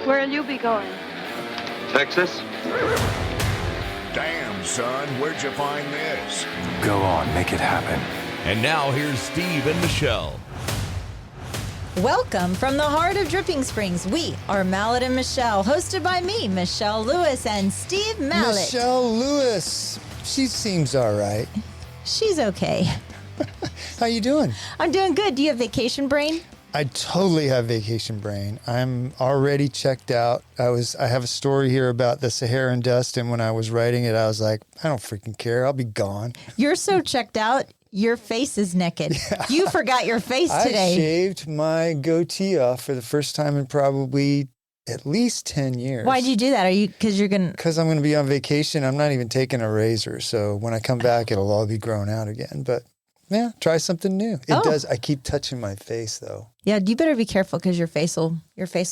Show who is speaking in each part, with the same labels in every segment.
Speaker 1: Where'll you be going?
Speaker 2: Texas?
Speaker 3: Damn, son, where'd you find this?
Speaker 4: Go on, make it happen.
Speaker 5: And now here's Steve and Michelle.
Speaker 6: Welcome from the heart of Dripping Springs. We are Mallet and Michelle, hosted by me, Michelle Lewis, and Steve Mallet.
Speaker 7: Michelle Lewis. She seems all right.
Speaker 6: She's okay.
Speaker 7: How you doing?
Speaker 6: I'm doing good. Do you have vacation brain?
Speaker 7: I totally have vacation brain. I'm already checked out. I have a story here about the Saharan dust, and when I was writing it, I was like, I don't freaking care. I'll be gone.
Speaker 6: You're so checked out. Your face is naked. Yeah. You forgot your face today.
Speaker 7: I shaved my goatee off for the first time in probably at least 10 years.
Speaker 6: Why'd you do that? Because
Speaker 7: I'm going to be on vacation. I'm not even taking a razor. So when I come back, it'll all be grown out again. But yeah, try something new. It does. I keep touching my face though. Yeah,
Speaker 6: you better be careful because your face will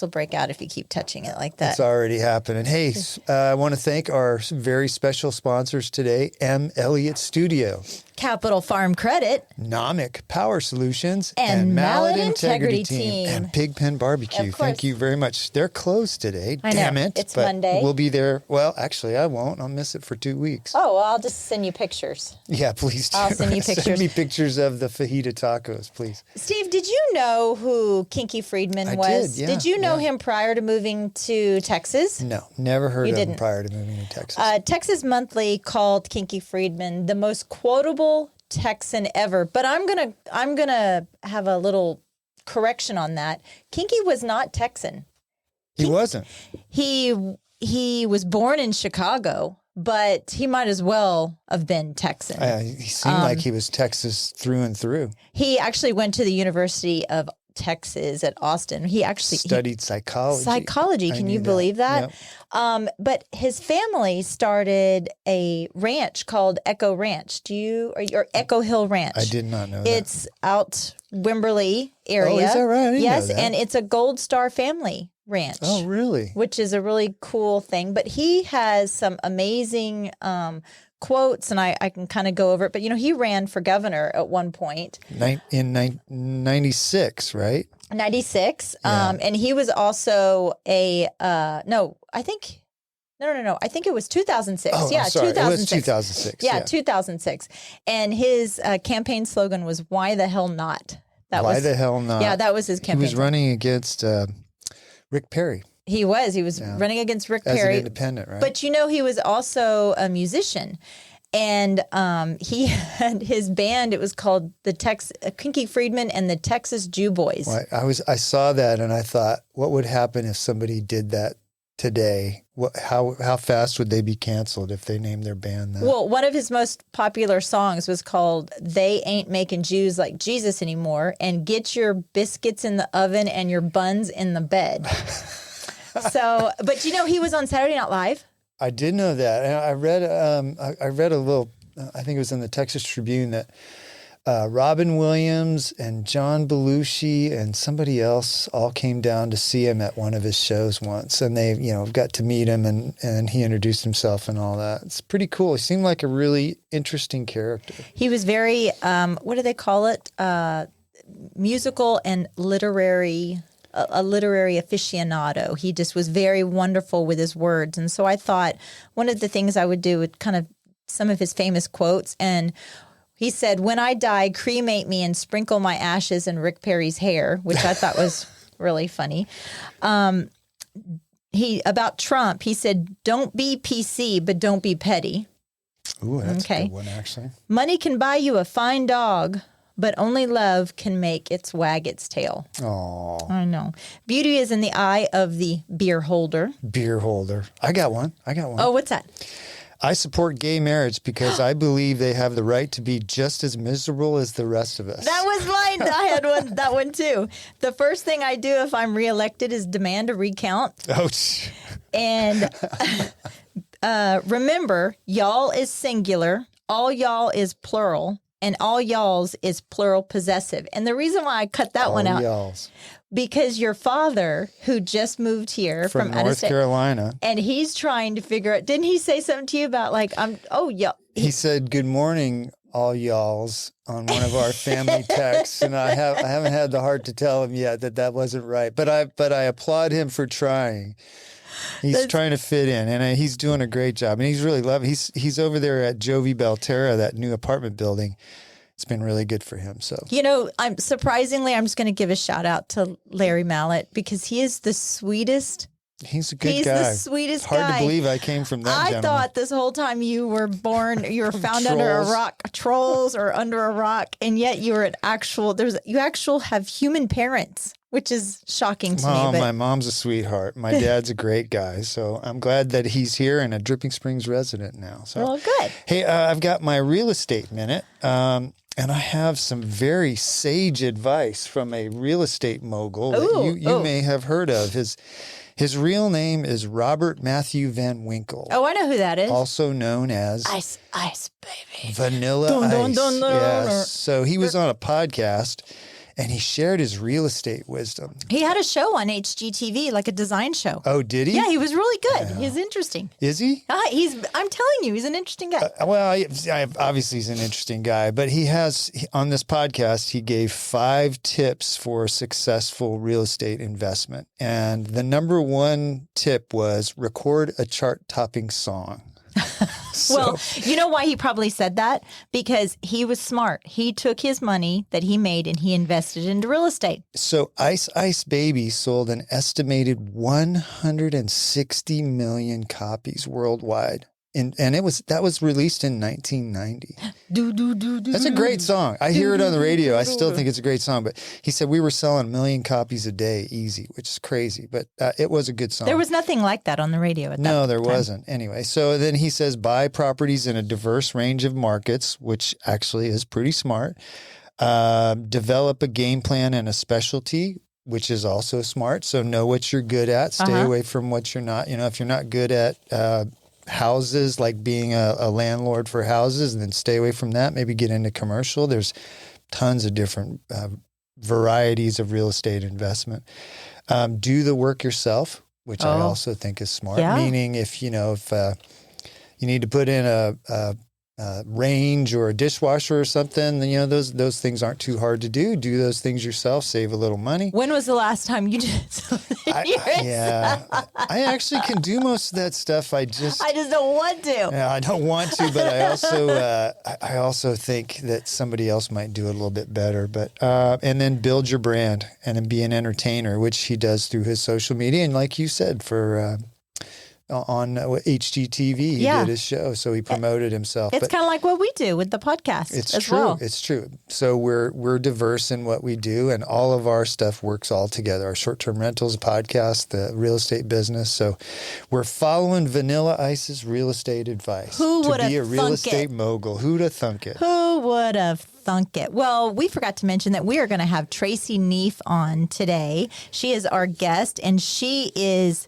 Speaker 6: break out if you keep touching it like that.
Speaker 7: It's already happening. Hey, I want to thank our very special sponsors today, M. Elliott Studio,
Speaker 6: Capital Farm Credit,
Speaker 7: Nomic Power Solutions,
Speaker 6: and Mallet Integrity Team,
Speaker 7: and Pigpen Barbecue. Thank you very much. They're closed today.
Speaker 6: I know.
Speaker 7: Damn it.
Speaker 6: It's Monday.
Speaker 7: We'll be there. Well, actually, I won't. I'll miss it for 2 weeks.
Speaker 6: Oh, well, I'll just send you pictures.
Speaker 7: Yeah, please do.
Speaker 6: I'll send you pictures.
Speaker 7: Send me pictures of the fajita tacos, please.
Speaker 6: Steve, did you know who Kinky Friedman was?
Speaker 7: Did
Speaker 6: you know him prior to moving to Texas?
Speaker 7: No, never heard of him prior to moving to Texas.
Speaker 6: Texas Monthly called Kinky Friedman the most quotable Texan ever. But I'm gonna have a little correction on that. Kinky was not Texan.
Speaker 7: He wasn't.
Speaker 6: He was born in Chicago, but he might as well have been Texan.
Speaker 7: He seemed like he was Texas through and through.
Speaker 6: He actually went to the University of Texas at Austin. He actually
Speaker 7: studied psychology.
Speaker 6: Psychology, can you believe that? Yep. But his family started a ranch called Echo Ranch. Or Echo Hill Ranch?
Speaker 7: I did not know
Speaker 6: It's out Wimberley area.
Speaker 7: Oh, is that right? I didn't
Speaker 6: yes,
Speaker 7: know that.
Speaker 6: And it's a Gold Star family ranch.
Speaker 7: Oh, really?
Speaker 6: Which is a really cool thing. But he has some amazing quotes, and I can kind of go over it. But, he ran for governor at one point.
Speaker 7: In 96, right?
Speaker 6: 96. Yeah. And he was also I think it was 2006.
Speaker 7: Oh,
Speaker 6: yeah,
Speaker 7: sorry.
Speaker 6: 2006.
Speaker 7: It was 2006.
Speaker 6: Yeah, 2006. And his campaign slogan was, "Why the hell not?"
Speaker 7: Why the hell not?
Speaker 6: Yeah, that was his campaign.
Speaker 7: He was running against Rick Perry.
Speaker 6: He was running against Rick Perry.
Speaker 7: As an independent, right?
Speaker 6: But he was also a musician. And he had his band. It was called Kinky Friedman and the Texas Jew Boys.
Speaker 7: Well, I saw that and I thought, what would happen if somebody did that today? How fast would they be canceled if they named their band that?
Speaker 6: Well, one of his most popular songs was called "They Ain't Making Jews Like Jesus Anymore," and "Get your biscuits in the oven and your buns in the bed." So, but he was on Saturday Night Live.
Speaker 7: I did know that. And I read a little, I think it was in the Texas Tribune, that Robin Williams and John Belushi and somebody else all came down to see him at one of his shows once. And they, got to meet him and he introduced himself and all that. It's pretty cool. He seemed like a really interesting character.
Speaker 6: He was very, what do they call it? Musical and literary. A literary aficionado. He just was very wonderful with his words. And so I thought one of the things I would do with kind of some of his famous quotes. And he said, "When I die, cremate me and sprinkle my ashes in Rick Perry's hair," which I thought was really funny. About Trump, he said, "Don't be PC, but don't be petty."
Speaker 7: Ooh, that's a good one, actually.
Speaker 6: "Money can buy you a fine dog, but only love can make it wag its tail."
Speaker 7: Oh,
Speaker 6: I know. "Beauty is in the eye of the beer holder."
Speaker 7: Beer holder. I got one.
Speaker 6: Oh, what's that?
Speaker 7: "I support gay marriage because I believe they have the right to be just as miserable as the rest of us."
Speaker 6: That was mine. I had that one too. "The first thing I do if I'm reelected is demand a recount."
Speaker 7: Oh,
Speaker 6: and remember, y'all is singular, all y'all is plural, and all y'alls is plural possessive. And the reason why I cut that one out,
Speaker 7: y'alls.
Speaker 6: Because your father, who just moved here from
Speaker 7: North Carolina,
Speaker 6: and he's trying to figure out, didn't he say something to you about y'all?
Speaker 7: He said, "Good morning, all y'alls on one of our family texts, and I haven't had the heart to tell him yet that wasn't right. But I applaud him for trying. He's trying to fit in, and he's doing a great job, and he's really loving. He's over there at Jovi Belterra, that new apartment building. It's been really good for him. So
Speaker 6: I'm just going to give a shout out to Larry Mallett because he is the sweetest.
Speaker 7: He's a good guy.
Speaker 6: He's the sweetest
Speaker 7: guy. Hard to believe I came from that gentleman.
Speaker 6: Thought this whole time you were found under a rock, trolls or under a rock, and yet you were you have human parents, which is shocking to me. But
Speaker 7: my mom's a sweetheart. My dad's a great guy. So I'm glad that he's here and a Dripping Springs resident now. So,
Speaker 6: well, good.
Speaker 7: Hey, I've got my real estate minute. And I have some very sage advice from a real estate mogul that you may have heard of. His real name is Robert Matthew Van Winkle.
Speaker 6: Oh, I know who that is.
Speaker 7: Also known as
Speaker 6: Ice, baby.
Speaker 7: Vanilla Ice. Yes. So he was on a podcast, and he shared his real estate wisdom.
Speaker 6: He had a show on HGTV, like a design show.
Speaker 7: Oh, did he?
Speaker 6: Yeah, he was really good. Yeah. He's interesting.
Speaker 7: Is he?
Speaker 6: I'm telling you, he's an interesting guy.
Speaker 7: Obviously he's an interesting guy, but on this podcast, he gave 5 tips for successful real estate investment. And the number 1 tip was record a chart-topping song.
Speaker 6: Well, you know why he probably said that? Because he was smart. He took his money that he made and he invested into real estate.
Speaker 7: So Ice Baby sold an estimated 160 million copies worldwide. And that was released in 1990. That's a great song. I hear it on the radio. I still think it's a great song. But he said we were selling 1 million copies a day easy, which is crazy. But it was a good song.
Speaker 6: There was nothing like that on the radio at that time.
Speaker 7: No, there wasn't. Anyway, so then he says buy properties in a diverse range of markets, which actually is pretty smart. Develop a game plan and a specialty, which is also smart. So know what you're good at. Stay away from what you're not. If you're not good at houses, like being a landlord for houses, and then stay away from that. Maybe get into commercial. There's tons of different varieties of real estate investment. Do the work yourself, which I also think is smart.
Speaker 6: Yeah.
Speaker 7: Meaning if you need to put in a range or a dishwasher or something, then those things aren't too hard to do. Do those things yourself, save a little money.
Speaker 6: When was the last time you did something yourself?
Speaker 7: I actually can do most of that stuff. I just
Speaker 6: don't want to.
Speaker 7: Yeah, I don't want to, but I also think that somebody else might do it a little bit better. But and then build your brand and then be an entertainer, which he does through his social media. And like you said, for on HGTV, he did his show, so he promoted himself.
Speaker 6: It's kind of like what we do with the podcast.
Speaker 7: It's
Speaker 6: as
Speaker 7: true.
Speaker 6: Well.
Speaker 7: It's true. So we're diverse in what we do, and all of our stuff works all together. Our short-term rentals podcast, the real estate business. So we're following Vanilla Ice's real estate advice.
Speaker 6: Who would have
Speaker 7: be a real estate mogul? Who'd have thunk it?
Speaker 6: Who would have thunk it? Well, we forgot to mention that we are going to have Tracy Neef on today. She is our guest, and she is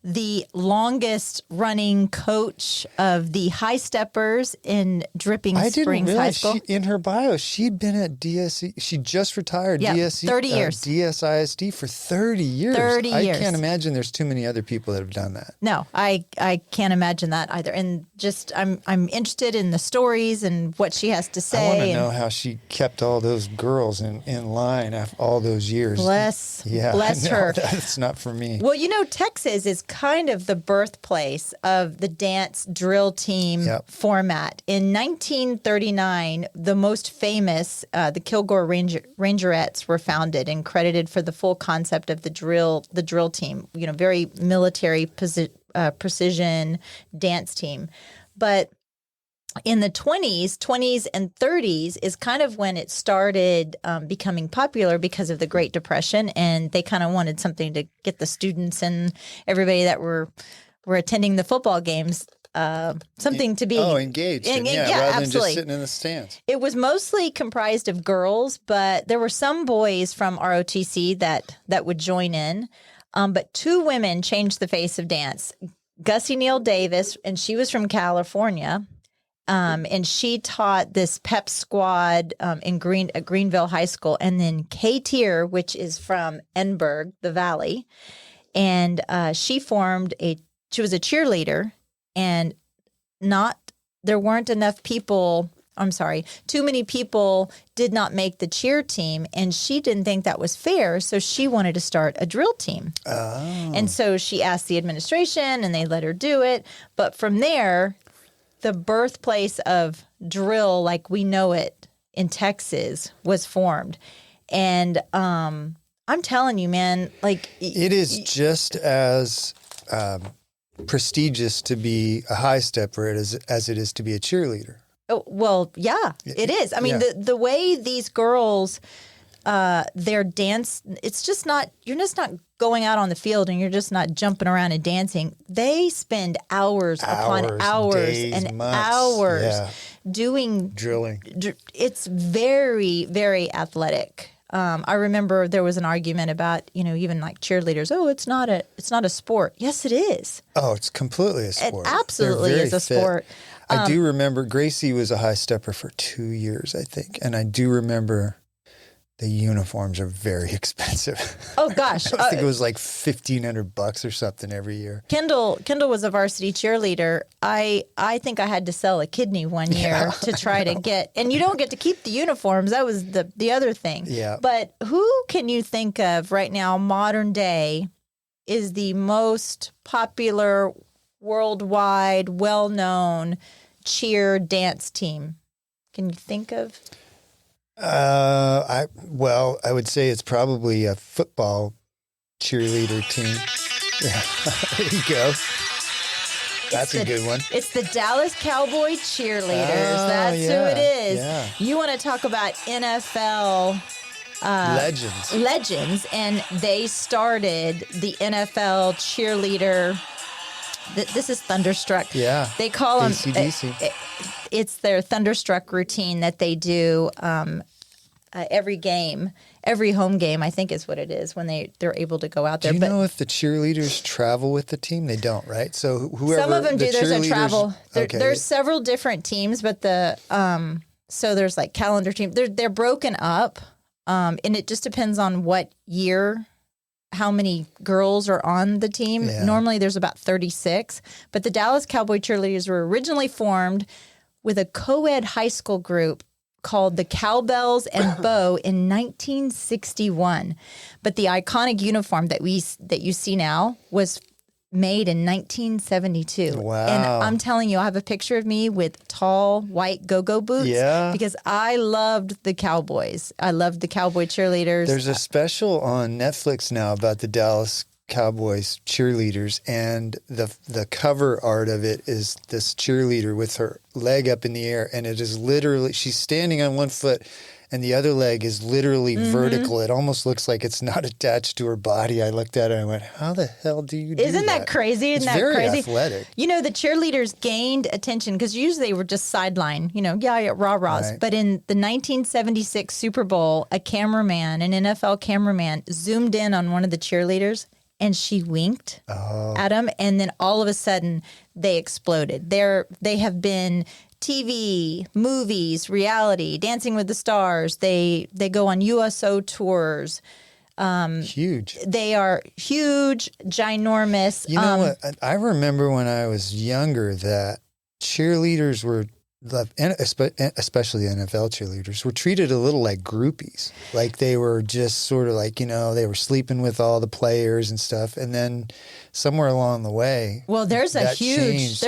Speaker 6: the longest running coach of the Hi-Steppers in Dripping Springs High School.
Speaker 7: In her bio, she'd been at DSE. She just retired.
Speaker 6: Yeah,
Speaker 7: DSE,
Speaker 6: 30 years.
Speaker 7: DSISD for 30 years.
Speaker 6: 30 years.
Speaker 7: I can't imagine there's too many other people that have done that.
Speaker 6: No, I can't imagine that either. And just I'm interested in the stories and what she has to say.
Speaker 7: I want to know how she kept all those girls in line after all those years.
Speaker 6: Bless
Speaker 7: no,
Speaker 6: her.
Speaker 7: That's not for me.
Speaker 6: Well, Texas is kind of the birthplace of the dance drill team format. In 1939, the most famous, the Kilgore Rangerettes, were founded and credited for the full concept of the drill team. Very military precision dance team. But in the 20s and 30s is kind of when it started becoming popular because of the Great Depression, and they kind of wanted something to get the students and everybody that were attending the football games something to be
Speaker 7: engaged.
Speaker 6: rather
Speaker 7: than
Speaker 6: absolutely.
Speaker 7: just sitting in the stands.
Speaker 6: It was mostly comprised of girls, but there were some boys from ROTC that would join in. But 2 women changed the face of dance. Gussie Neal Davis, and she was from California. And she taught this pep squad at Greenville High School. And then Kay Tier, which is from Enberg, the Valley. And she was a cheerleader, and there weren't enough people too many people did not make the cheer team, and she didn't think that was fair, so she wanted to start a drill team. Oh. And so she asked the administration, and they let her do it. But from there, the birthplace of drill, like we know it in Texas, was formed. And I'm telling you, man, like
Speaker 7: it is just as prestigious to be a high stepper as it is to be a cheerleader.
Speaker 6: Oh, well, yeah, it is. I mean, the way these girls, their dance, it's just not, you're just not going out on the field and you're just not jumping around and dancing. They spend hours upon hours
Speaker 7: days,
Speaker 6: and
Speaker 7: months,
Speaker 6: hours doing
Speaker 7: drilling.
Speaker 6: It's very, very athletic. I remember there was an argument about, even like cheerleaders. Oh, it's not a sport. Yes, it is.
Speaker 7: Oh, it's completely a sport.
Speaker 6: It absolutely is a sport.
Speaker 7: I do remember Gracie was a high stepper for 2 years, I think. And I do remember the uniforms are very expensive.
Speaker 6: Oh, gosh.
Speaker 7: I think it was like $1,500 or something every year.
Speaker 6: Kendall was a varsity cheerleader. I think I had to sell a kidney one year to try to get, and you don't get to keep the uniforms. That was the other thing.
Speaker 7: Yeah.
Speaker 6: But who can you think of right now, modern day, is the most popular, worldwide, well-known cheer dance team? Can you think of?
Speaker 7: I would say it's probably a football cheerleader team. Yeah. There you go. That's a good one.
Speaker 6: It's the Dallas Cowboy Cheerleaders.
Speaker 7: Oh,
Speaker 6: That's who it is.
Speaker 7: Yeah.
Speaker 6: You want to talk about NFL legends, and they started the NFL cheerleader. This is Thunderstruck.
Speaker 7: Yeah.
Speaker 6: They call them
Speaker 7: DC.
Speaker 6: It's their Thunderstruck routine that they do every game, every home game, I think is what it is when they're able to go out there.
Speaker 7: Do you know if the cheerleaders travel with the team? They don't, right? So whoever
Speaker 6: some of them do. There's a travel.
Speaker 7: Okay.
Speaker 6: There's several different teams, but so there's like calendar team. They're broken up, and it just depends on what year. How many girls are on the team.
Speaker 7: Yeah.
Speaker 6: Normally there's about 36, but the Dallas Cowboy Cheerleaders were originally formed with a co-ed high school group called the Cowbells and Bow in 1961. But the iconic uniform that you see now was made in 1972.
Speaker 7: Wow.
Speaker 6: And I'm telling you, I have a picture of me with tall white go-go boots because I loved the Cowboys. I loved the Cowboy Cheerleaders.
Speaker 7: There's a special on Netflix now about the Dallas Cowboys cheerleaders, and the cover art of it is this cheerleader with her leg up in the air, and it is literally, she's standing on one foot and the other leg is literally vertical. It almost looks like it's not attached to her body. I looked at her and I went, how the hell do you do that?
Speaker 6: Isn't that crazy?
Speaker 7: It's
Speaker 6: Isn't that
Speaker 7: very
Speaker 6: crazy?
Speaker 7: athletic.
Speaker 6: The cheerleaders gained attention because usually they were just sideline, rah-rahs.
Speaker 7: Right.
Speaker 6: But in the 1976 Super Bowl, an NFL cameraman zoomed in on one of the cheerleaders and she winked at him. And then all of a sudden they exploded. They have been TV, movies, reality, Dancing with the Stars. They go on USO tours.
Speaker 7: Huge.
Speaker 6: They are huge, ginormous.
Speaker 7: You know what? I remember when I was younger that cheerleaders were, and especially NFL cheerleaders, were treated a little like groupies. Like they were just sort of like, they were sleeping with all the players and stuff. And then somewhere along the way,
Speaker 6: well, there's a
Speaker 7: huge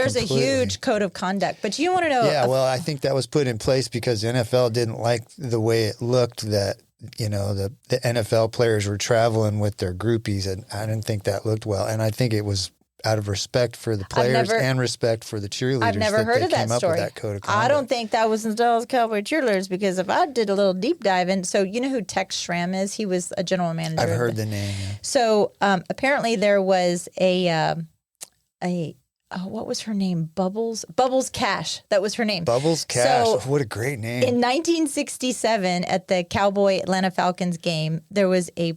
Speaker 6: code of conduct. But you want to know?
Speaker 7: Yeah, well, I think that was put in place because NFL didn't like the way it looked that, the NFL players were traveling with their groupies, and I didn't think that looked well. And I think it was out of respect for the players and respect for the cheerleaders.
Speaker 6: I've never heard of that story.
Speaker 7: Up with that code of conduct.
Speaker 6: I don't think that was in Dallas Cowboy Cheerleaders, because if I did a little deep dive in, so you know who Tex Schramm is? He was a general manager.
Speaker 7: I've heard the name. Yeah.
Speaker 6: So apparently there was what was her name? Bubbles Cash. That was her name.
Speaker 7: Bubbles Cash.
Speaker 6: So,
Speaker 7: what a great name.
Speaker 6: In 1967, at the Cowboy Atlanta Falcons game, there was a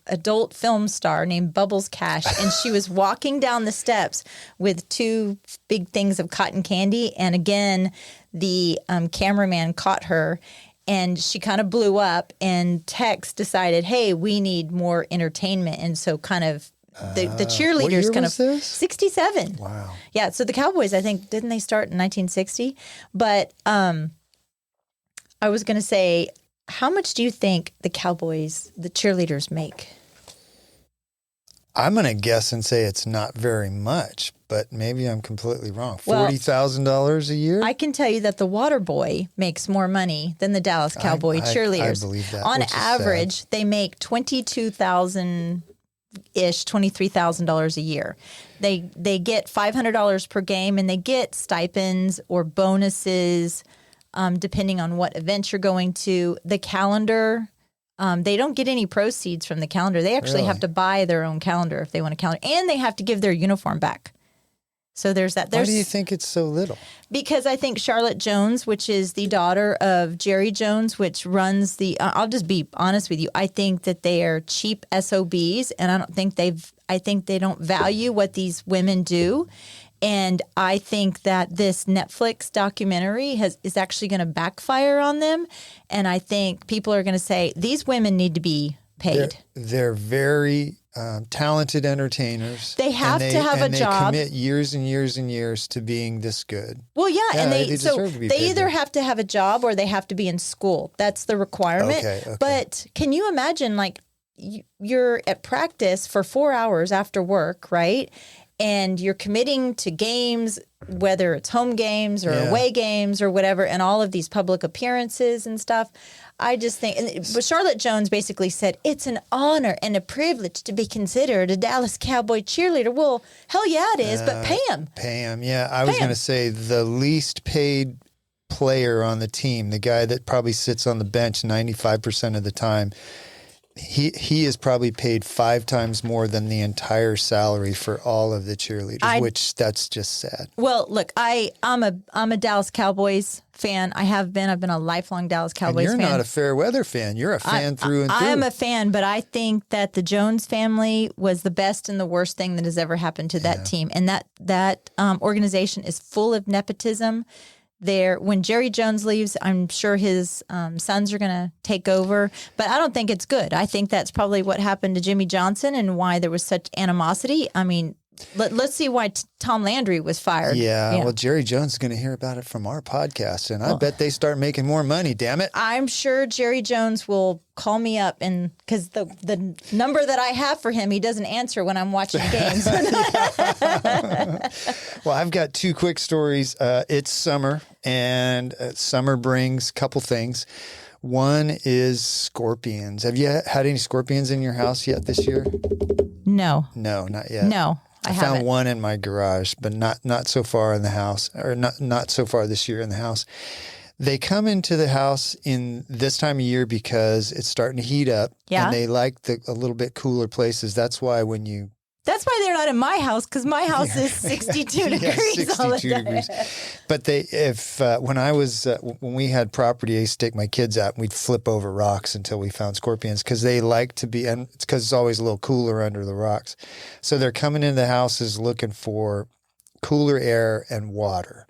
Speaker 6: adult film star named Bubbles Cash, and she was walking down the steps with two big things of cotton candy. And again, the cameraman caught her, and she kind of blew up. And Tex decided, hey, we need more entertainment, and so kind of the cheerleaders
Speaker 7: what year
Speaker 6: kind
Speaker 7: was
Speaker 6: of
Speaker 7: this?
Speaker 6: 67.
Speaker 7: Wow.
Speaker 6: Yeah, so the Cowboys, I think, didn't they start in 1960? But I was going to say, how much do you think the Cowboys, the cheerleaders, make?
Speaker 7: I'm going to guess and say it's not very much, but maybe I'm completely wrong.
Speaker 6: Well,
Speaker 7: $40,000 a year?
Speaker 6: I can tell you that the water boy makes more money than the Dallas Cowboy cheerleaders.
Speaker 7: I believe that.
Speaker 6: On
Speaker 7: which is
Speaker 6: average,
Speaker 7: sad.
Speaker 6: they make $22,000-ish, $23,000 a year. They get $500 per game, and they get stipends or bonuses depending on what event you're going to. The calendar. They don't get any proceeds from the calendar. They actually have to buy their own calendar if they want a calendar, and they have to give their uniform back. So there's that.
Speaker 7: Why do you think it's so little?
Speaker 6: Because I think Charlotte Jones, which is the daughter of Jerry Jones, which runs the. I'll just be honest with you. I think that they are cheap SOBs, and I think they don't value what these women do. And I think that this Netflix documentary is actually going to backfire on them. And I think people are going to say, these women need to be paid.
Speaker 7: They're very talented entertainers.
Speaker 6: They have to have a job.
Speaker 7: They commit years and years and years to being this good.
Speaker 6: Well, yeah, and
Speaker 7: they
Speaker 6: so
Speaker 7: deserve to be
Speaker 6: they
Speaker 7: paid
Speaker 6: either
Speaker 7: more.
Speaker 6: have to have a job or they have to be in school. That's the requirement.
Speaker 7: Okay.
Speaker 6: But can you imagine, like, you're at practice for 4 hours after work, right? And you're committing to games, whether it's home games or away games or whatever, and all of these public appearances and stuff. I just think, but Charlotte Jones basically said, it's an honor and a privilege to be considered a Dallas Cowboy cheerleader. Well, hell yeah, it is, but pay him.
Speaker 7: Pay him, yeah. I was going to say the least paid player on the team, the guy that probably sits on the bench 95% of the time, he is probably paid 5 times more than the entire salary for all of the cheerleaders, which that's just sad.
Speaker 6: Well, look, I'm a Dallas Cowboys fan. I have been. I've been a lifelong Dallas Cowboys fan.
Speaker 7: And you're not a fair weather fan. You're a fan through and through.
Speaker 6: I'm a fan, but I think that the Jones family was the best and the worst thing that has ever happened to that team. And that organization is full of nepotism. When Jerry Jones leaves, I'm sure his sons are going to take over, but I don't think it's good. I think that's probably what happened to Jimmy Johnson and why there was such animosity. I mean, let's see why Tom Landry was fired.
Speaker 7: Yeah, well, Jerry Jones is going to hear about it from our podcast, and I bet they start making more money, damn it.
Speaker 6: I'm sure Jerry Jones will call me up, and because the number that I have for him, he doesn't answer when I'm watching games.
Speaker 7: Well, I've got 2 quick stories. It's summer, and summer brings a couple things. One is scorpions. Have you had any scorpions in your house yet this year?
Speaker 6: No,
Speaker 7: not yet.
Speaker 6: No.
Speaker 7: I found one in my garage, but not so far in the house, or not so far this year in the house. They come into the house in this time of year because it's starting to heat up, and they like a little bit cooler places. That's why
Speaker 6: That's why they're not in my house, because my house is 62 degrees all the
Speaker 7: 62
Speaker 6: time.
Speaker 7: degrees. But when we had property, I used to take my kids out and we'd flip over rocks until we found scorpions, because they like to be, and it's because it's always a little cooler under the rocks. So they're coming into the houses looking for cooler air and water.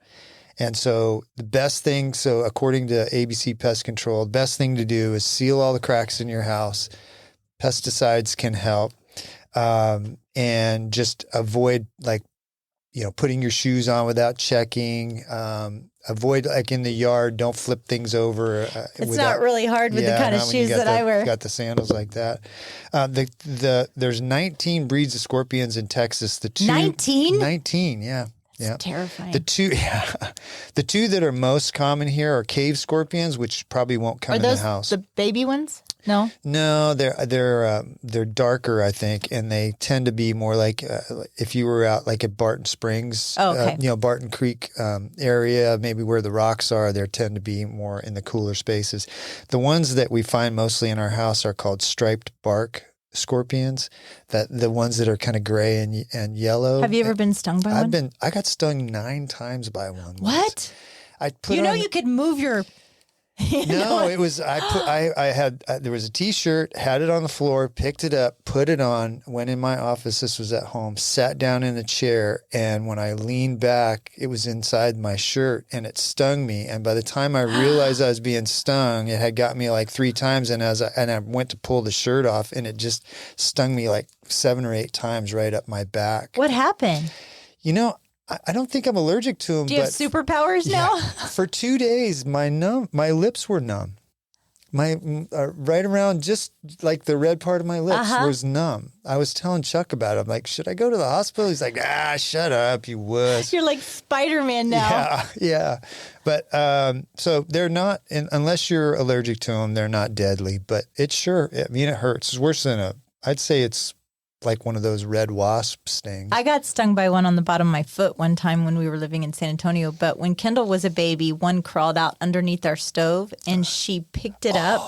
Speaker 7: And so according to ABC Pest Control, the best thing to do is seal all the cracks in your house. Pesticides can help. And just avoid putting your shoes on without checking. Avoid in the yard. Don't flip things over.
Speaker 6: It's not really hard with the kind of shoes that I wear.
Speaker 7: Got the sandals like that. There's 19 breeds of scorpions in Texas.
Speaker 6: 19?
Speaker 7: 19, yeah. Yeah.
Speaker 6: Terrifying.
Speaker 7: The two that are most common here are cave scorpions, which probably won't come in the house.
Speaker 6: The baby ones?
Speaker 7: No, they're darker, I think, and they tend to be more like if you were out like at Barton Springs, Barton Creek area, maybe where the rocks are. They tend to be more in the cooler spaces. The ones that we find mostly in our house are called striped bark scorpions, the ones that are kind of gray and yellow.
Speaker 6: Have you ever been stung by one?
Speaker 7: I got stung 9 times by one.
Speaker 6: What?
Speaker 7: Once.
Speaker 6: You could move your.
Speaker 7: No, it was there was a t-shirt, had it on the floor, picked it up, put it on, went in my office. This was at home, sat down in the chair, and when I leaned back, it was inside my shirt and it stung me. And by the time I realized I was being stung, it had got me like 3 times. And I went to pull the shirt off, and it just stung me like 7 or 8 times right up my back.
Speaker 6: What happened?
Speaker 7: You know, I don't think I'm allergic to them.
Speaker 6: Do you have superpowers now?
Speaker 7: For 2 days, my lips were numb. My right around just like the red part of my lips was numb. I was telling Chuck about it. I'm like, should I go to the hospital? He's like, shut up, you wuss.
Speaker 6: You're like Spider-Man now.
Speaker 7: Yeah. But so they're not, unless you're allergic to them, they're not deadly. But it hurts. It's worse than I'd say it's like one of those red wasp stings.
Speaker 6: I got stung by one on the bottom of my foot one time when we were living in San Antonio. But when Kendall was a baby, one crawled out underneath our stove and she picked it up.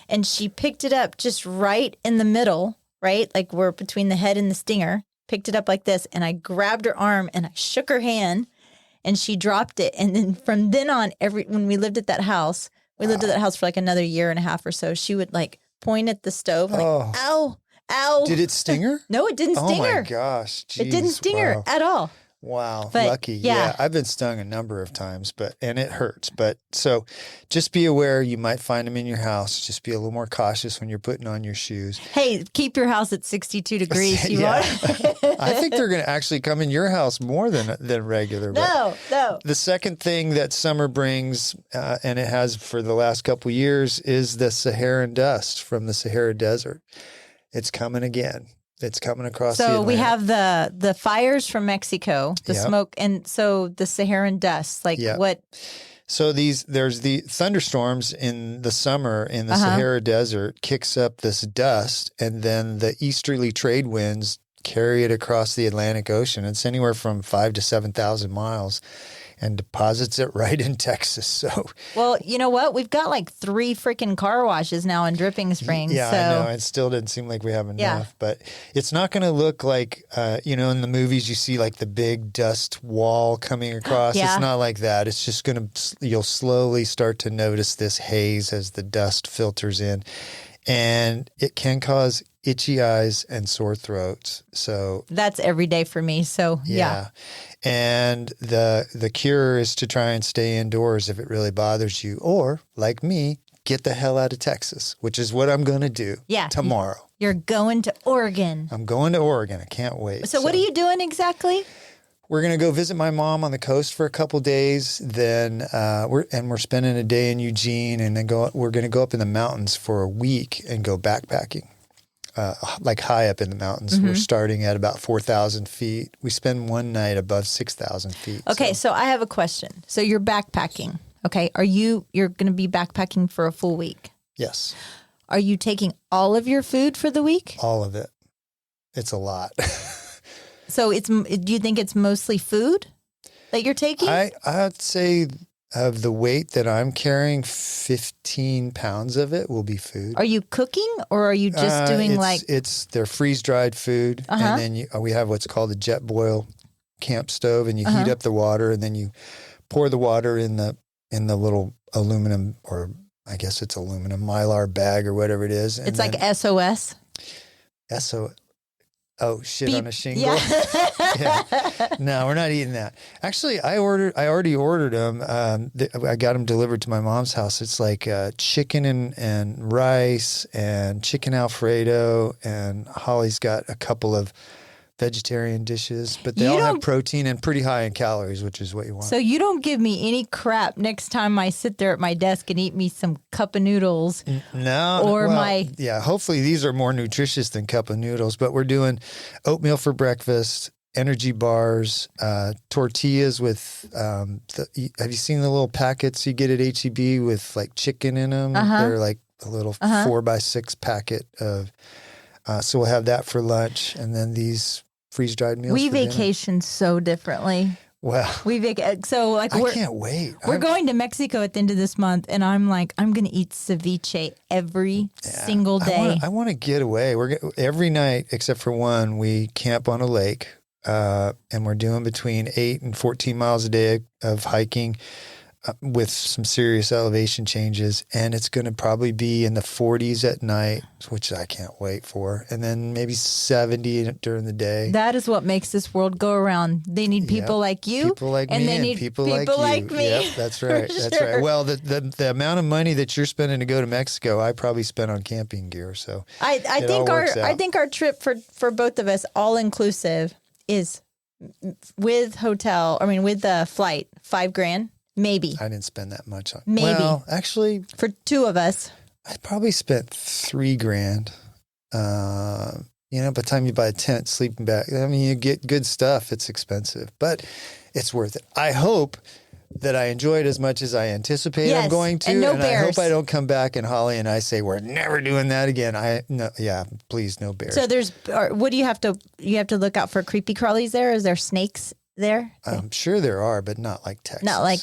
Speaker 6: And she picked it up just right in the middle, right? Like we're between the head and the stinger. Picked it up like this. And I grabbed her arm and I shook her hand and she dropped it. And then from then on, when we lived at that house, we lived at that house for like another year and a half or so. She would like point at the stove like, ow. Ow.
Speaker 7: Did it sting her?
Speaker 6: No, it didn't sting her.
Speaker 7: Oh my gosh. Jeez,
Speaker 6: it didn't sting her at all.
Speaker 7: Wow.
Speaker 6: But,
Speaker 7: lucky. Yeah. I've been stung a number of times, and it hurts. But so just be aware you might find them in your house. Just be a little more cautious when you're putting on your shoes.
Speaker 6: Hey, keep your house at 62 degrees.
Speaker 7: I think they're going to actually come in your house more than regular.
Speaker 6: No.
Speaker 7: The second thing that summer brings, and it has for the last couple of years, is the Saharan dust from the Sahara Desert. It's coming again. It's coming across the Atlantic.
Speaker 6: So we have the fires from Mexico, the smoke, and so the Saharan dust. Like what?
Speaker 7: So there's the thunderstorms in the summer in the Sahara Desert kicks up this dust, and then the easterly trade winds carry it across the Atlantic Ocean. It's anywhere from 5,000 to 7,000 miles. And deposits it right in Texas. So, well,
Speaker 6: you know what? We've got like 3 freaking car washes now in Dripping Springs.
Speaker 7: Yeah,
Speaker 6: so.
Speaker 7: I know. It still didn't seem like we have enough, but it's not going to look like, in the movies you see like the big dust wall coming across. It's not like that. It's just you'll slowly start to notice this haze as the dust filters in, and it can cause itchy eyes and sore throats. So
Speaker 6: that's every day for me. So yeah.
Speaker 7: And the cure is to try and stay indoors if it really bothers you, or like me, get the hell out of Texas, which is what I'm going to do tomorrow.
Speaker 6: You're going to Oregon.
Speaker 7: I'm going to Oregon. I can't wait.
Speaker 6: So what are you doing exactly?
Speaker 7: We're going to go visit my mom on the coast for a couple days. Then we're spending a day in Eugene, and then we're going to go up in the mountains for a week and go backpacking. Like high up in the mountains. We're starting at about 4,000 feet. We spend one night above 6,000 feet.
Speaker 6: Okay, so I have a question. So you're backpacking. Okay, you're going to be backpacking for a full week?
Speaker 7: Yes.
Speaker 6: Are you taking all of your food for the week?
Speaker 7: All of it. It's a lot.
Speaker 6: So do you think it's mostly food that you're taking?
Speaker 7: I'd say of the weight that I'm carrying, 15 pounds of it will be food.
Speaker 6: Are you cooking, or are you just doing
Speaker 7: they're freeze-dried food, and then we have what's called a jet boil camp stove, and you heat up the water, and then you pour the water in the little aluminum, or I guess it's aluminum Mylar bag or whatever it is.
Speaker 6: It's like SOS.
Speaker 7: SOS. Oh, shit
Speaker 6: Beep.
Speaker 7: On a shingle? Yeah. No, we're not eating that. Actually, I already ordered them. I got them delivered to my mom's house. It's like chicken and rice and chicken Alfredo, and Holly's got a couple of vegetarian dishes, but they all have protein and pretty high in calories, which is what you want.
Speaker 6: So you don't give me any crap next time I sit there at my desk and eat me some cup of noodles.
Speaker 7: Yeah, hopefully these are more nutritious than cup of noodles, but we're doing oatmeal for breakfast, energy bars, tortillas with, have you seen the little packets you get at H-E-B with like chicken in them? They're like a little 4x6 packet of, so we'll have that for lunch, and then these freeze-dried meals.
Speaker 6: We
Speaker 7: for dinner.
Speaker 6: vacation so differently.
Speaker 7: Well,
Speaker 6: I
Speaker 7: can't wait.
Speaker 6: We're going to Mexico at the end of this month, and I'm like, I'm going to eat ceviche every single day.
Speaker 7: I want to get away. Every night except for one, we camp on a lake, and we're doing between 8 and 14 miles a day of hiking. with some serious elevation changes, and it's going to probably be in the 40s at night, which I can't wait for, and then maybe 70 during the day.
Speaker 6: That is what makes this world go around. They need people like you,
Speaker 7: people like
Speaker 6: and
Speaker 7: me,
Speaker 6: they need
Speaker 7: people like
Speaker 6: me.
Speaker 7: Yep, that's right. That's right. Well, the amount of money that you're spending to go to Mexico, I probably spent on camping gear. So
Speaker 6: I think our trip for both of us, all inclusive, is with the flight, $5,000. Maybe.
Speaker 7: I didn't spend that much on.
Speaker 6: Maybe.
Speaker 7: Well, actually,
Speaker 6: for two of us,
Speaker 7: I probably spent $3,000. By the time you buy a tent, sleeping bag, I mean, you get good stuff. It's expensive, but it's worth it. I hope that I enjoy it as much as I anticipate I'm going to,
Speaker 6: and
Speaker 7: I hope I don't come back and Holly and I say we're never doing that again. Please, no bears.
Speaker 6: So what do you have to look out for? Creepy crawlies there? Is there snakes there?
Speaker 7: I'm sure there are, but not like Texas.
Speaker 6: Not like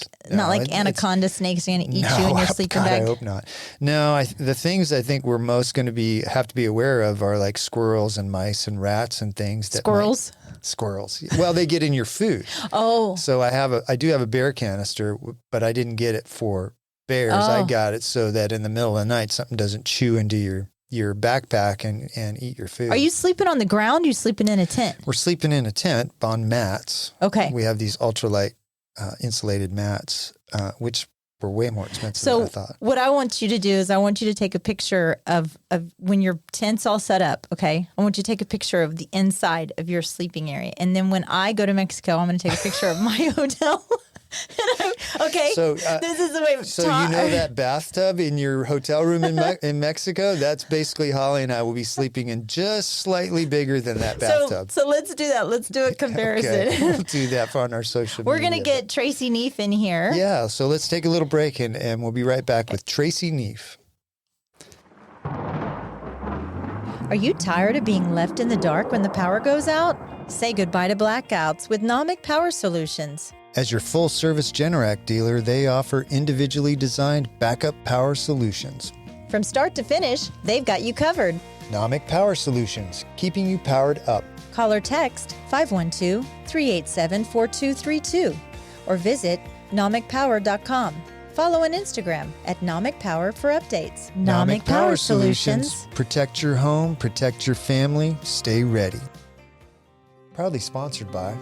Speaker 6: anaconda snakes are going to eat you in your sleeping bag.
Speaker 7: I hope not. No, the things I think we're most going to have to be aware of are like squirrels and mice and rats and things.
Speaker 6: Squirrels.
Speaker 7: Well, they get in your food.
Speaker 6: Oh.
Speaker 7: So I do have a bear canister, but I didn't get it for bears.
Speaker 6: Oh.
Speaker 7: I got it so that in the middle of the night something doesn't chew into your backpack and eat your food.
Speaker 6: Are you sleeping on the ground? Or are you sleeping in a tent?
Speaker 7: We're sleeping in a tent on mats.
Speaker 6: Okay.
Speaker 7: We have these ultralight insulated mats, which were way more expensive than I thought.
Speaker 6: What I want you to do is I want you to take a picture of when your tent's all set up, okay? I want you to take a picture of the inside of your sleeping area. And then when I go to Mexico, I'm going to take a picture of my hotel. Okay,
Speaker 7: so
Speaker 6: this is the way.
Speaker 7: So you know that bathtub in your hotel room in Mexico? That's basically Holly and I will be sleeping in just slightly bigger than that bathtub.
Speaker 6: So let's do that. Let's do a comparison.
Speaker 7: Okay. We'll do that on our social media.
Speaker 6: We're going to get Tracy Neef in here.
Speaker 7: Yeah, so let's take a little break and we'll be right back with Tracy Neef.
Speaker 6: Are you tired of being left in the dark when the power goes out? Say goodbye to blackouts with Nomic Power Solutions.
Speaker 7: As your full-service Generac dealer, they offer individually designed backup power solutions.
Speaker 6: From start to finish, they've got you covered.
Speaker 7: Nomic Power Solutions, keeping you powered up.
Speaker 6: Call or text 512-387-4232 or visit nomicpower.com. Follow on Instagram at Nomic Power for updates.
Speaker 7: Nomic Power Solutions. Protect your home, protect your family, stay ready. Proudly sponsored by...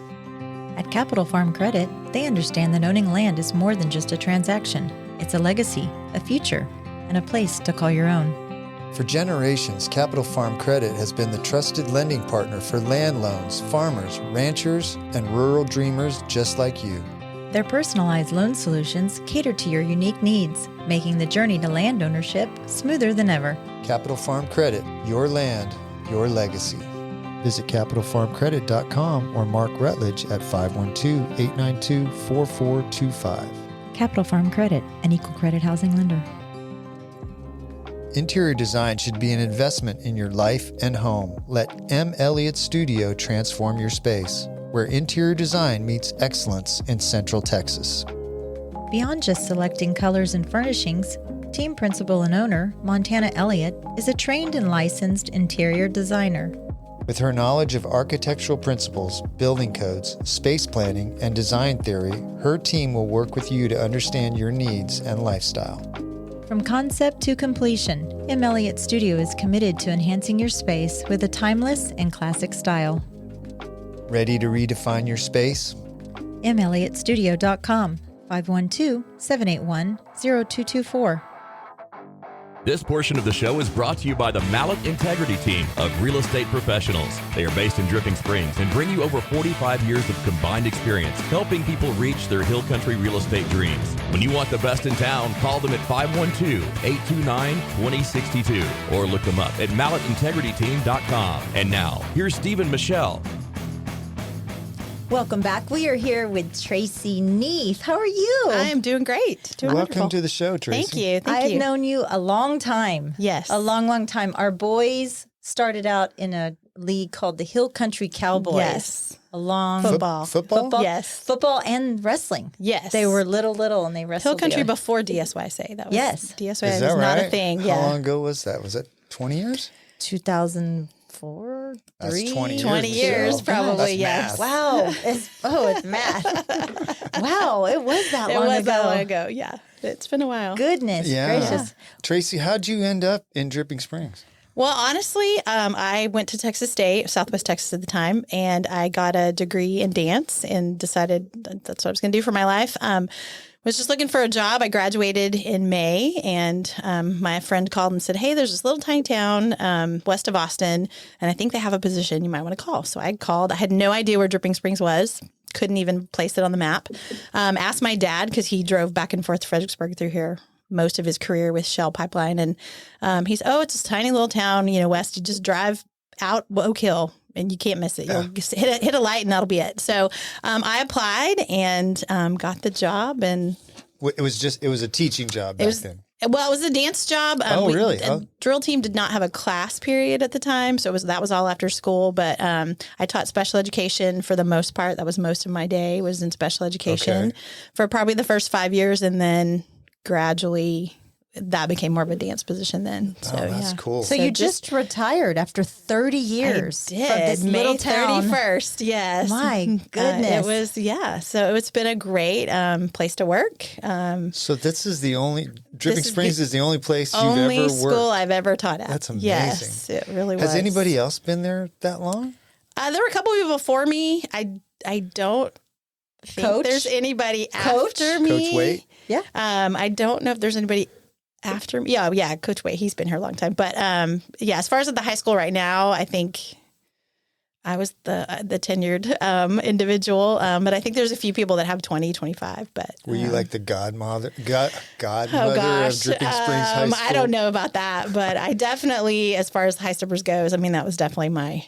Speaker 6: At Capital Farm Credit, they understand that owning land is more than just a transaction. It's a legacy, a future, and a place to call your own.
Speaker 7: For generations, Capital Farm Credit has been the trusted lending partner for land loans, farmers, ranchers, and rural dreamers just like you.
Speaker 6: Their personalized loan solutions cater to your unique needs, making the journey to land ownership smoother than ever.
Speaker 7: Capital Farm Credit, your land, your legacy. Visit CapitalFarmCredit.com or Mark Rutledge at 512-892-4425.
Speaker 6: Capital Farm Credit, an equal credit housing lender.
Speaker 7: Interior design should be an investment in your life and home. Let M. Elliott Studio transform your space, where interior design meets excellence in Central Texas.
Speaker 6: Beyond just selecting colors and furnishings, team principal and owner, Montana Elliott, is a trained and licensed interior designer.
Speaker 7: With her knowledge of architectural principles, building codes, space planning, and design theory, her team will work with you to understand your needs and lifestyle.
Speaker 6: From concept to completion, M. Elliott Studio is committed to enhancing your space with a timeless and classic style.
Speaker 7: Ready to redefine your space?
Speaker 6: melliottstudio.com, 512-781-0224.
Speaker 5: This portion of the show is brought to you by the Mallet Integrity Team of real estate professionals. They are based in Dripping Springs and bring you over 45 years of combined experience helping people reach their hill country real estate dreams. When you want the best in town, call them at 512-829-2062 or look them up at malletintegrityteam.com. And now, here's Steve and Michelle.
Speaker 6: Welcome back. We are here with Tracy Neef. How are you?
Speaker 1: I am doing great.
Speaker 7: Welcome to the show, Tracy.
Speaker 1: Thank you.
Speaker 6: I've known you a long time.
Speaker 1: Yes.
Speaker 6: A long, long time. Our boys started out in a league called the Hill Country Cowboys.
Speaker 1: Yes.
Speaker 6: A long
Speaker 1: Football.
Speaker 7: Football?
Speaker 1: Yes.
Speaker 6: Football and wrestling.
Speaker 1: Yes.
Speaker 6: They were little and they wrestled.
Speaker 1: Hill Country
Speaker 6: together.
Speaker 1: before DSYSA. That was
Speaker 6: Yes.
Speaker 1: DSYSA
Speaker 7: Is
Speaker 1: was
Speaker 7: that
Speaker 1: not
Speaker 7: right?
Speaker 1: a thing.
Speaker 7: How long ago was that? Was it 20 years?
Speaker 6: 2004.
Speaker 7: That's
Speaker 6: three,
Speaker 7: 20
Speaker 1: 20 years,
Speaker 7: Michelle.
Speaker 1: probably,
Speaker 7: That's
Speaker 1: yes.
Speaker 7: math.
Speaker 6: Wow. It's math. Wow. It was that
Speaker 1: It
Speaker 6: long
Speaker 1: was
Speaker 6: ago.
Speaker 1: that long ago. Yeah. It's been a while.
Speaker 6: Goodness
Speaker 7: Yeah.
Speaker 6: gracious.
Speaker 7: Tracy, how'd you end up in Dripping Springs?
Speaker 1: Well, honestly, I went to Texas State, Southwest Texas at the time, and I got a degree in dance and decided that's what I was going to do for my life. Was just looking for a job. I graduated in May, and my friend called and said, hey, there's this little tiny town west of Austin, and I think they have a position you might want to call. So I called. I had no idea where Dripping Springs was. Couldn't even place it on the map. Asked my dad, because he drove back and forth to Fredericksburg through here most of his career with Shell Pipeline. And he's, it's this tiny little town, west. You just drive out Oak Hill and you can't miss it. You'll just hit a light and that'll be it. So I applied and got the job. And
Speaker 7: It was a teaching job back then.
Speaker 1: well, it was a dance job.
Speaker 7: Really?
Speaker 1: Drill team did not have a class period at the time, so that was all after school. But I taught special education for the most part. That was most of my day was in special education for probably the first 5 years, and then gradually that became more of a dance position then. So
Speaker 7: That's cool.
Speaker 6: So you just retired after 30 years
Speaker 1: I did.
Speaker 6: from this
Speaker 1: May
Speaker 6: little town.
Speaker 1: 31st. Yes.
Speaker 6: My goodness.
Speaker 1: It was, so it's been a great place to work.
Speaker 7: So this is the only Dripping
Speaker 1: This is
Speaker 7: Springs
Speaker 1: the
Speaker 7: is the only place you've
Speaker 1: only
Speaker 7: ever
Speaker 1: school
Speaker 7: worked.
Speaker 1: I've ever taught at.
Speaker 7: That's amazing.
Speaker 1: Yes, it really was.
Speaker 7: Has anybody else been there that long?
Speaker 1: There were a couple of people before me. I don't think
Speaker 6: Coach?
Speaker 1: there's anybody
Speaker 6: Coach?
Speaker 1: after me.
Speaker 7: Coach Waite?
Speaker 6: Yeah.
Speaker 1: I don't know if there's anybody after me. Yeah, Coach Waite. He's been here a long time. But as far as at the high school right now, I think I was the tenured individual. But I think there's a few people that have 20, 25. But
Speaker 7: Were you like the godmother of Dripping Springs High School?
Speaker 1: I don't know about that, but I definitely, as far as High-Steppers goes, I mean, that was definitely my,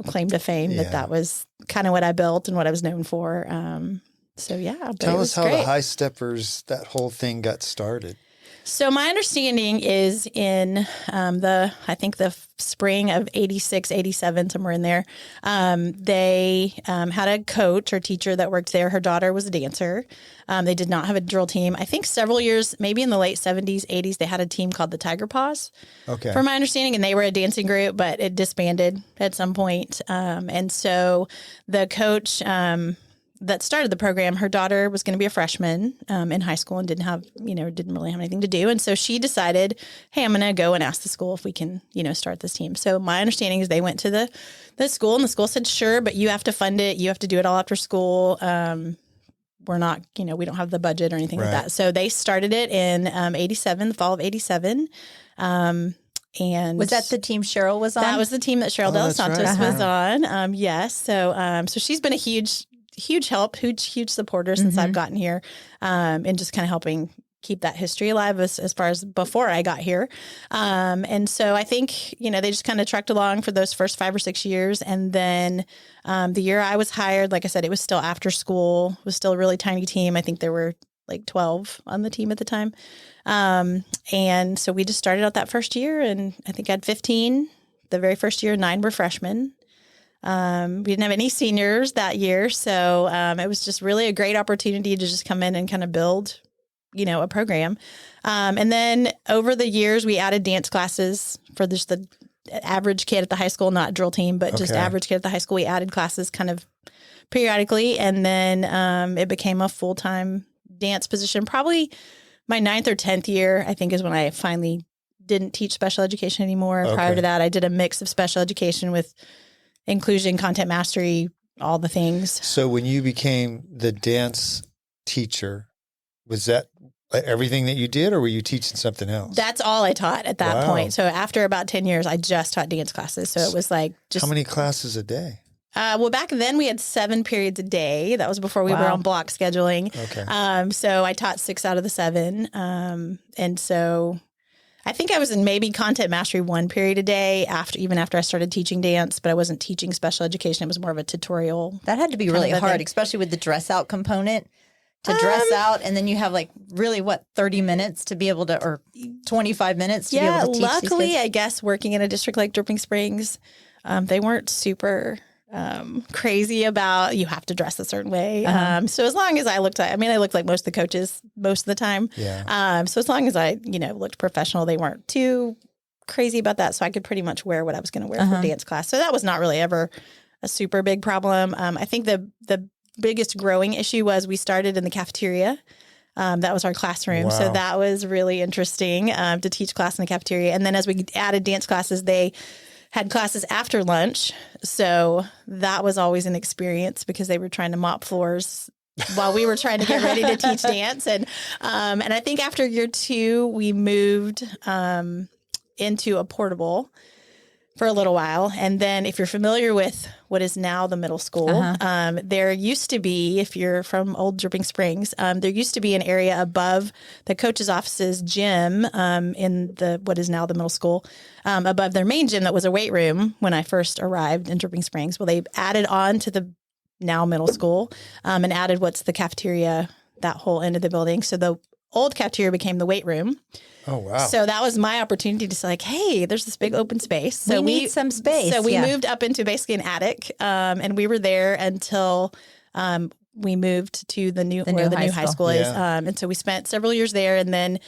Speaker 1: claim to fame.
Speaker 7: Yeah.
Speaker 1: That was kind of what I built and what I was known for. But
Speaker 7: Tell us how
Speaker 1: great.
Speaker 7: the High-Steppers, that whole thing got started.
Speaker 1: So my understanding is in I think the spring of 86, 87, somewhere in there, they had a coach or teacher that worked there. Her daughter was a dancer. They did not have a drill team. I think several years, maybe in the late 70s, 80s, they had a team called the Tiger Paws, from my understanding, and they were a dancing group, but it disbanded at some point. And so the coach that started the program, her daughter was going to be a freshman in high school and didn't really have anything to do. And so she decided, hey, I'm going to go and ask the school if we can, start this team. So my understanding is they went to the school and the school said, sure, but you have to fund it. You have to do it all after school. We're not, we don't have the budget or anything like that. So they started it in 87, the fall of 87. And
Speaker 6: Was that the team Cheryl was on?
Speaker 1: that was the team that Cheryl Del
Speaker 7: that's right.
Speaker 1: Santos was on. Yes. So she's been a huge help, huge supporter since I've gotten here, and just kind of helping keep that history alive as far as before I got here. And so I think, they just kind of trucked along for those first 5 or 6 years. And then the year I was hired, like I said, it was still after school. It was still a really tiny team. I think there were like 12 on the team at the time. And so we just started out that first year, and I think I had 15 the very first year. 9 were freshmen. We didn't have any seniors that year. So it was just really a great opportunity to just come in and kind of build, a program. And then over the years, we added dance classes for just the average kid at the high school, not drill team, but just average kid at the high school. We added classes kind of periodically. And then it became a full-time dance position. Probably my 9th or 10th year, I think, is when I finally didn't teach special education anymore. Prior to that, I did a mix of special education with inclusion, content mastery, all the things.
Speaker 7: So when you became the dance teacher, was that everything that you did, or were you teaching something else?
Speaker 1: That's all I taught at that point. So after about 10 years, I just taught dance classes. So it was like just...
Speaker 7: How many classes a day?
Speaker 1: Well, back then we had 7 periods a day. That was before we were on block scheduling.
Speaker 7: Okay.
Speaker 1: So I taught 6 out of the 7. And so I think I was in maybe content mastery 1 period a day even after I started teaching dance, but I wasn't teaching special education. It was more of a tutorial.
Speaker 6: That had to be really hard, especially with the dress out component. To dress out, and then you have 30 minutes to be able to, or 25 minutes to be able to teach
Speaker 1: luckily,
Speaker 6: these kids?
Speaker 1: I guess working in a district like Dripping Springs, they weren't super crazy about you have to dress a certain way. So as long as I looked like most of the coaches most of the time.
Speaker 7: Yeah.
Speaker 1: So as long as I, looked professional, they weren't too crazy about that. So I could pretty much wear what I was going to wear for dance class. So that was not really ever a super big problem. I think the biggest growing issue was we started in the cafeteria. That was our classroom.
Speaker 7: Wow.
Speaker 1: So that was really interesting to teach class in the cafeteria. And then as we added dance classes, they had classes after lunch. So that was always an experience because they were trying to mop floors while we were trying to get ready to teach dance. And I think after year 2, we moved into a portable for a little while. And then if you're familiar with what is now the middle school, there used to be, if you're from old Dripping Springs, there used to be an area above the coach's office's gym in the what is now the middle school, above their main gym that was a weight room when I first arrived in Dripping Springs. Well, they added on to the now middle school and added what's the cafeteria, that whole end of the building. So the old cafeteria became the weight room.
Speaker 7: Oh, wow.
Speaker 1: So that was my opportunity to say, like, hey, there's this big open space. So
Speaker 6: we need some space.
Speaker 1: So we moved up into basically an attic, and we were there until we moved to the new high school is. And so we spent several years there, and then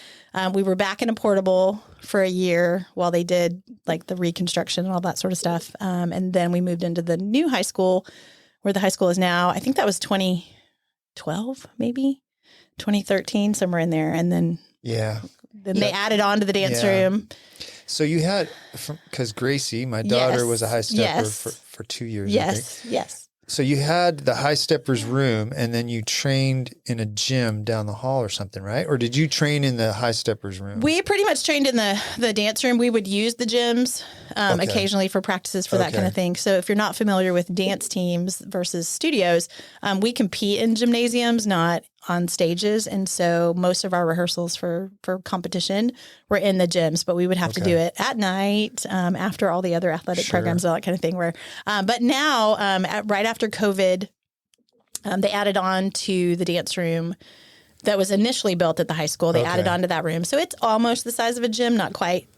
Speaker 1: we were back in a portable for a year while they did like the reconstruction and all that sort of stuff. And then we moved into the new high school, where the high school is now. I think that was 2012, maybe 2013, somewhere in there, and then they added on to the dance room.
Speaker 7: So you had, because Gracie, my daughter, was a high stepper for 2 years.
Speaker 1: Yes.
Speaker 7: So you had the high steppers room, and then you trained in a gym down the hall or something, right? Or did you train in the high steppers room?
Speaker 1: We pretty much trained in the dance room. We would use the gyms occasionally for practices for that kind of thing. So if you're not familiar with dance teams versus studios, we compete in gymnasiums, not on stages. And so most of our rehearsals for competition were in the gyms, but we would have to do it at night after all the other athletic programs, all that kind of thing. But now, right after COVID, they added on to the dance room that was initially built at the high school. They added on to that room. So it's almost the size of a gym, not quite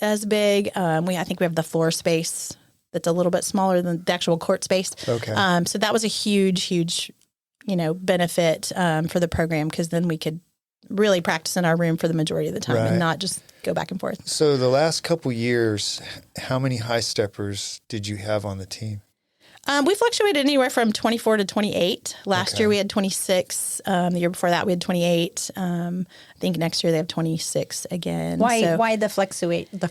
Speaker 1: as big. I think we have the floor space that's a little bit smaller than the actual court space. Okay. So that was a huge benefit for the program, because then we could really practice in our room for the majority of the time and not just go back and forth.
Speaker 7: So the last couple years, how many high steppers did you have on the team?
Speaker 1: We fluctuated anywhere from 24 to 28. Last year we had 26. The year before that we had 28. I think next year they have 26 again.
Speaker 6: Why the fluctuation?
Speaker 1: The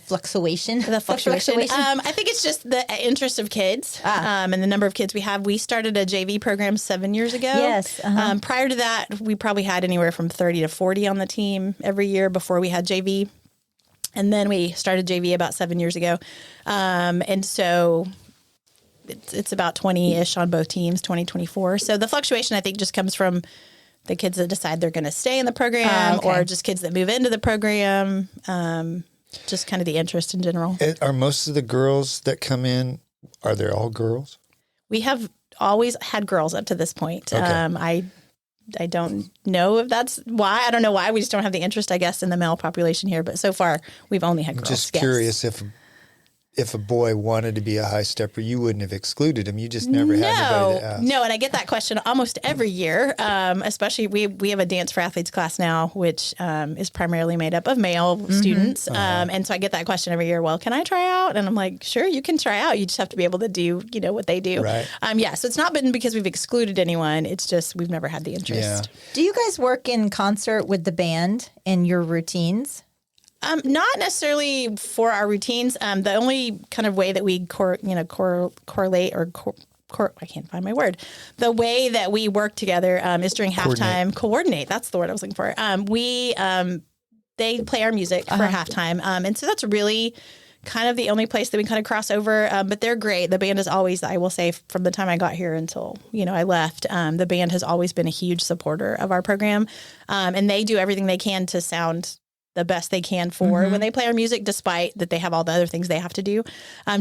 Speaker 1: fluctuation. I think it's just the interest of kids and the number of kids we have. We started a JV program 7 years ago.
Speaker 6: Yes.
Speaker 1: Prior to that, we probably had anywhere from 30 to 40 on the team every year before we had JV. And then we started JV about 7 years ago. And so it's about 20-ish on both teams, 20, 24. So the fluctuation, I think, just comes from the kids that decide they're going to stay in the program or just kids that move into the program, just kind of the interest in general.
Speaker 7: Are most of the girls that come in, are they all girls?
Speaker 1: We have always had girls up to this point. I don't know if that's why. I don't know why. We just don't have the interest, I guess, in the male population here. But so far, we've only had girls.
Speaker 7: Just curious if a boy wanted to be a high stepper, you wouldn't have excluded him. You just never had anybody to ask.
Speaker 1: No, and I get that question almost every year, especially we have a Dance for Athletes class now, which is primarily made up of male students. And so I get that question every year, well, can I try out? And I'm like, sure, you can try out. You just have to be able to do, what they do.
Speaker 7: Right.
Speaker 1: So it's not been because we've excluded anyone. It's just we've never had the interest.
Speaker 7: Yeah.
Speaker 6: Do you guys work in concert with the band in your routines?
Speaker 1: Not necessarily for our routines. The only kind of way that we correlate or I can't find my word. The way that we work together is during halftime. Coordinate. That's the word I was looking for. They play our music for halftime, and so that's really kind of the only place that we kind of cross over. But they're great. The band is always, I will say, from the time I got here until I left, the band has always been a huge supporter of our program, and they do everything they can to sound the best they can for when they play our music, despite that they have all the other things they have to do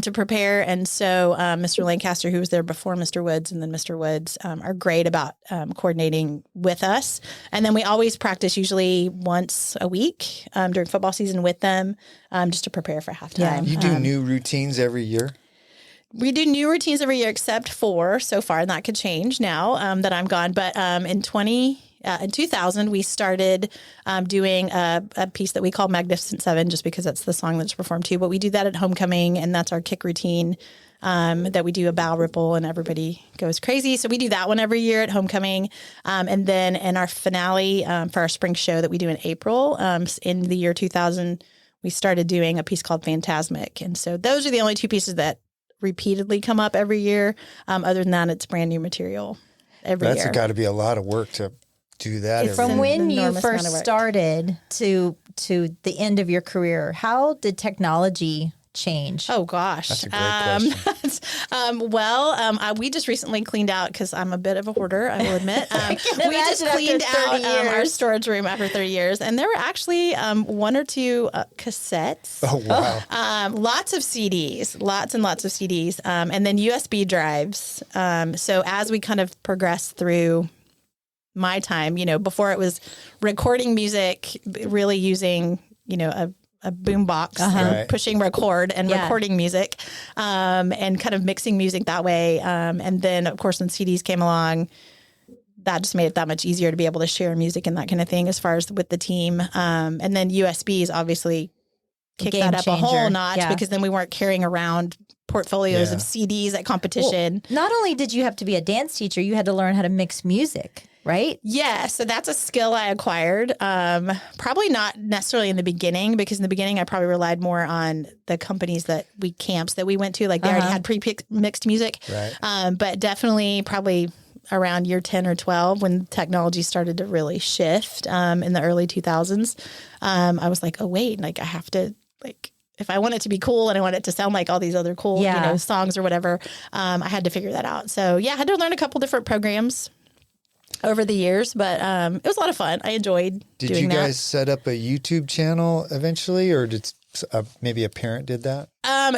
Speaker 1: to prepare. And so Mr. Lancaster, who was there before Mr. Woods, and then Mr. Woods are great about coordinating with us. And then we always practice usually once a week during football season with them just to prepare for halftime.
Speaker 7: Yeah. You do new routines every year?
Speaker 1: We do new routines every year except for so far, and that could change now that I'm gone. But in in 2000, we started doing a piece that we call Magnificent Seven, just because that's the song that's performed too. But we do that at homecoming, and that's our kick routine that we do a bow ripple, and everybody goes crazy. So we do that one every year at homecoming. And then in our finale for our spring show that we do in April, in the year 2000, we started doing a piece called Phantasmic. And so those are the only two pieces that repeatedly come up every year. Other than that, it's brand new material every year.
Speaker 7: That's got to be a lot of work to do that.
Speaker 6: From when you
Speaker 1: enormous amount
Speaker 6: first
Speaker 1: of work.
Speaker 6: started to the end of your career, how did technology change?
Speaker 1: Oh gosh,
Speaker 7: That's a great
Speaker 1: question. We just recently cleaned out, because I'm a bit of a hoarder, I will admit. We just
Speaker 6: imagine after
Speaker 1: cleaned
Speaker 6: 30
Speaker 1: out our
Speaker 6: years.
Speaker 1: storage room after 30 years, and there were actually one or two cassettes.
Speaker 7: Oh, wow.
Speaker 1: Lots of CDs, lots and lots of CDs, and then USB drives. So as we kind of progressed through my time, before it was recording music, really using, a boom box,
Speaker 7: Right.
Speaker 1: pushing record and
Speaker 6: Yeah.
Speaker 1: recording music, and kind of mixing music that way. And then, of course, when CDs came along, that just made it that much easier to be able to share music and that kind of thing as far as with the team. And then USBs obviously kicked
Speaker 6: Game
Speaker 1: that up a whole
Speaker 6: changer.
Speaker 1: notch,
Speaker 6: Yeah.
Speaker 1: because then we weren't carrying around portfolios
Speaker 7: Yeah.
Speaker 1: of CDs at competition.
Speaker 6: Not only did you have to be a dance teacher, you had to learn how to mix music, right?
Speaker 1: Yeah, so that's a skill I acquired. Probably not necessarily in the beginning, because in the beginning I probably relied more on the companies camps that we went to. Like they already had pre-mixed music.
Speaker 7: Right.
Speaker 1: But definitely probably around year 10 or 12, when technology started to really shift in the early 2000s, I was like, oh, wait, like I have to, like, if I want it to be cool and I want it to sound like all these other cool, songs or whatever, I had to figure that out. So yeah, I had to learn a couple different programs over the years, but it was a lot of fun. I enjoyed
Speaker 7: Did
Speaker 1: doing
Speaker 7: you
Speaker 1: that.
Speaker 7: guys set up a YouTube channel eventually, or did maybe a parent did that?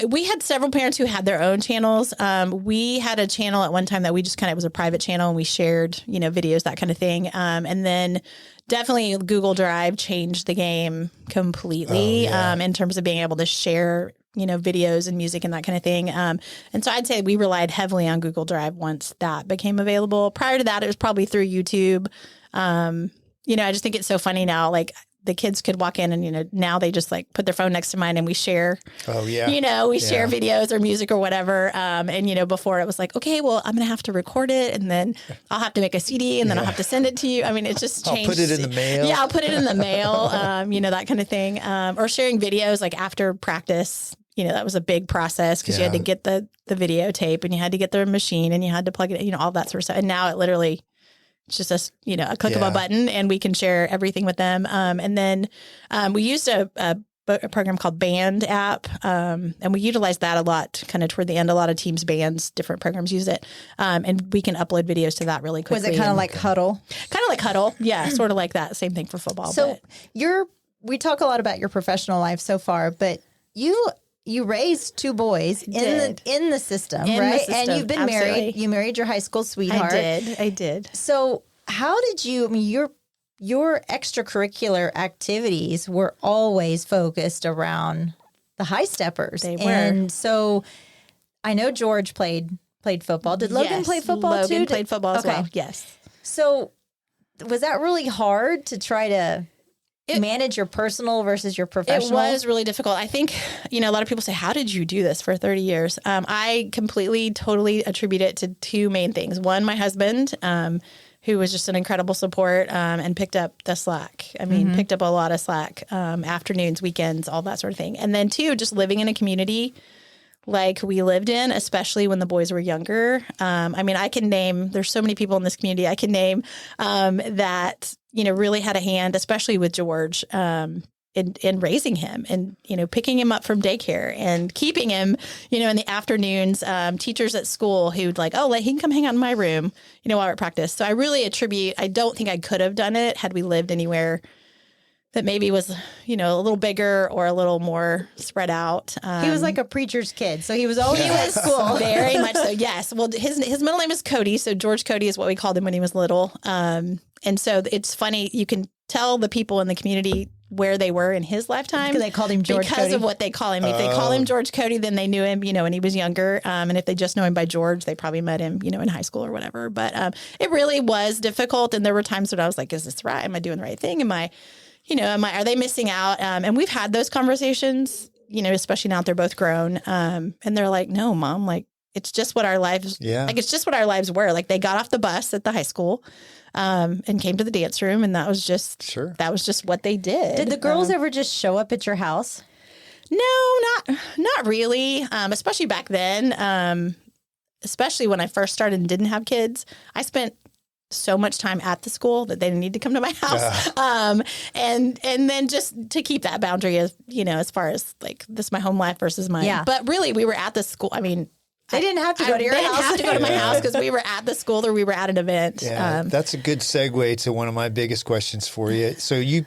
Speaker 1: We had several parents who had their own channels. We had a channel at one time that we just it was a private channel, and we shared, videos, that kind of thing. And then definitely Google Drive changed the game completely in terms of being able to share, videos and music and that kind of thing. And so I'd say we relied heavily on Google Drive once that became available. Prior to that, it was probably through YouTube. I just think it's so funny now, like the kids could walk in and, now they just like put their phone next to mine and we share,
Speaker 7: Oh, yeah.
Speaker 1: we share videos or music or whatever. And, before it was like, okay, well, I'm going to have to record it, and then I'll have to make a CD, and then I'll have to send it to you. I mean, it's just changed.
Speaker 7: I'll put it in the mail.
Speaker 1: Yeah, I'll put it in the mail, that kind of thing. Or sharing videos like after practice. That was a big process, because you had to get the videotape, and you had to get the machine, and you had to plug it in, all that sort of stuff. And now it literally, it's just a click of a button, and we can share everything with them. And then we used a program called Band app, and we utilized that a lot kind of toward the end. A lot of teams, bands, different programs use it. And we can upload videos to that really quickly.
Speaker 6: Was it kind of like Huddle?
Speaker 1: Kind of like Huddle. Yeah, sort of like that. Same thing for football.
Speaker 6: So
Speaker 1: but.
Speaker 6: we talk a lot about your professional life so far, but you raised two boys in the system,
Speaker 1: In the
Speaker 6: right?
Speaker 1: system,
Speaker 6: And you've been married.
Speaker 1: absolutely.
Speaker 6: You married your high school sweetheart.
Speaker 1: I did.
Speaker 6: So how did you? I mean, your extracurricular activities were always focused around the Hi-Steppers.
Speaker 1: They were.
Speaker 6: And so I know George played football. Did Logan
Speaker 1: Yes,
Speaker 6: play football too?
Speaker 1: Logan played football as well. Yes.
Speaker 6: So was that really hard to try to manage your personal versus your professional?
Speaker 1: It was really difficult. I think, a lot of people say, how did you do this for 30 years? I totally attribute it to two main things. One, my husband, who was just an incredible support and picked up the slack. I mean, picked up a lot of slack, afternoons, weekends, all that sort of thing. And then two, just living in a community like we lived in, especially when the boys were younger. I can name, there's so many people in this community I can name that, really had a hand, especially with George, in raising him and, picking him up from daycare and keeping him, in the afternoons, teachers at school who'd like, oh, he can come hang out in my room, while we're at practice. So I really I don't think I could have done it had we lived anywhere that maybe was, a little bigger or a little more spread out.
Speaker 6: He was like a preacher's kid, so he was always at school.
Speaker 1: Very much so, yes. Well, his middle name is Cody, so George Cody is what we called him when he was little. And so it's funny, you can tell the people in the community where they were in his lifetime.
Speaker 6: Because they called him George
Speaker 1: because
Speaker 6: Cody.
Speaker 1: of what they call him. If they call him George Cody, then they knew him, when he was younger. And if they just know him by George, they probably met him, in high school or whatever. But it really was difficult. And there were times when I was like, is this right? Am I doing the right thing? Are they missing out? And we've had those conversations, especially now that they're both grown. And they're like, no, Mom, like, it's just what our lives, it's just what our lives were. Like, they got off the bus at the high school and came to the dance room, and that was just what they did.
Speaker 6: Did the girls ever just show up at your house?
Speaker 1: No, not really. Especially back then. Especially when I first started and didn't have kids, I spent so much time at the school that they didn't need to come to my house. And then just to keep that boundary as far as like this is my home life versus mine. Yeah. But really, we were at the school. I mean,
Speaker 6: they didn't have to go to your house. They didn't have
Speaker 1: to go to my house because we were at the school or we were at an event.
Speaker 7: Yeah, that's a good segue to one of my biggest questions for you. So you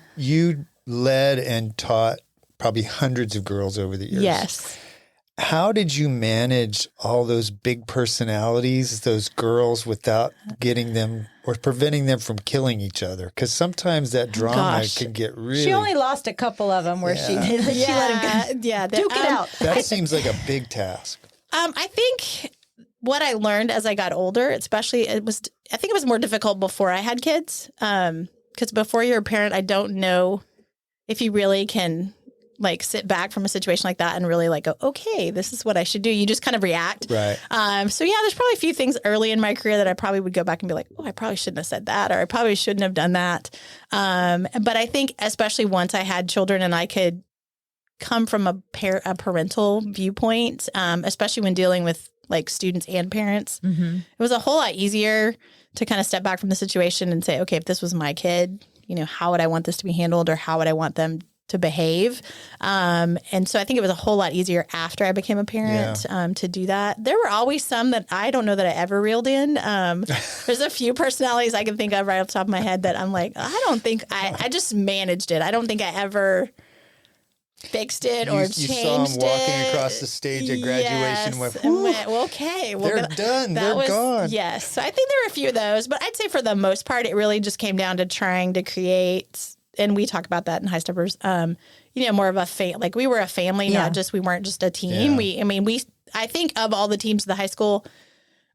Speaker 7: led and taught probably hundreds of girls over the years.
Speaker 1: Yes.
Speaker 7: How did you manage all those big personalities, those girls, without getting them or preventing them from killing each other? Because sometimes that drama can get really...
Speaker 6: She only lost a couple of them where she let him duke it out.
Speaker 7: That seems like a big task.
Speaker 1: I think what I learned as I got older, especially, I think it was more difficult before I had kids. Because before you're a parent, I don't know if you really can like sit back from a situation like that and really like go, okay, this is what I should do. You just kind of react.
Speaker 7: Right.
Speaker 1: So yeah, there's probably a few things early in my career that I probably would go back and be like, oh, I probably shouldn't have said that, or I probably shouldn't have done that. But I think especially once I had children and I could come from a parental viewpoint, especially when dealing with like students and parents, it was a whole lot easier to kind of step back from the situation and say, okay, if this was my kid, how would I want this to be handled, or how would I want them to behave? And so I think it was a whole lot easier after I became a parent to do that. There were always some that I don't know that I ever reeled in. There's a few personalities I can think of right off the top of my head that I'm like, I don't think I just managed it. I don't think I ever fixed it or changed it. You saw them
Speaker 7: walking across the stage at graduation and went,
Speaker 1: well, okay. Well,
Speaker 7: they're done. They're gone.
Speaker 1: Yes. So I think there were a few of those, but I'd say for the most part, it really just came down to trying to create, and we talk about that in Hi-Steppers, more of a like we were a family, we weren't just a team. Yeah. I think of all the teams of the high school,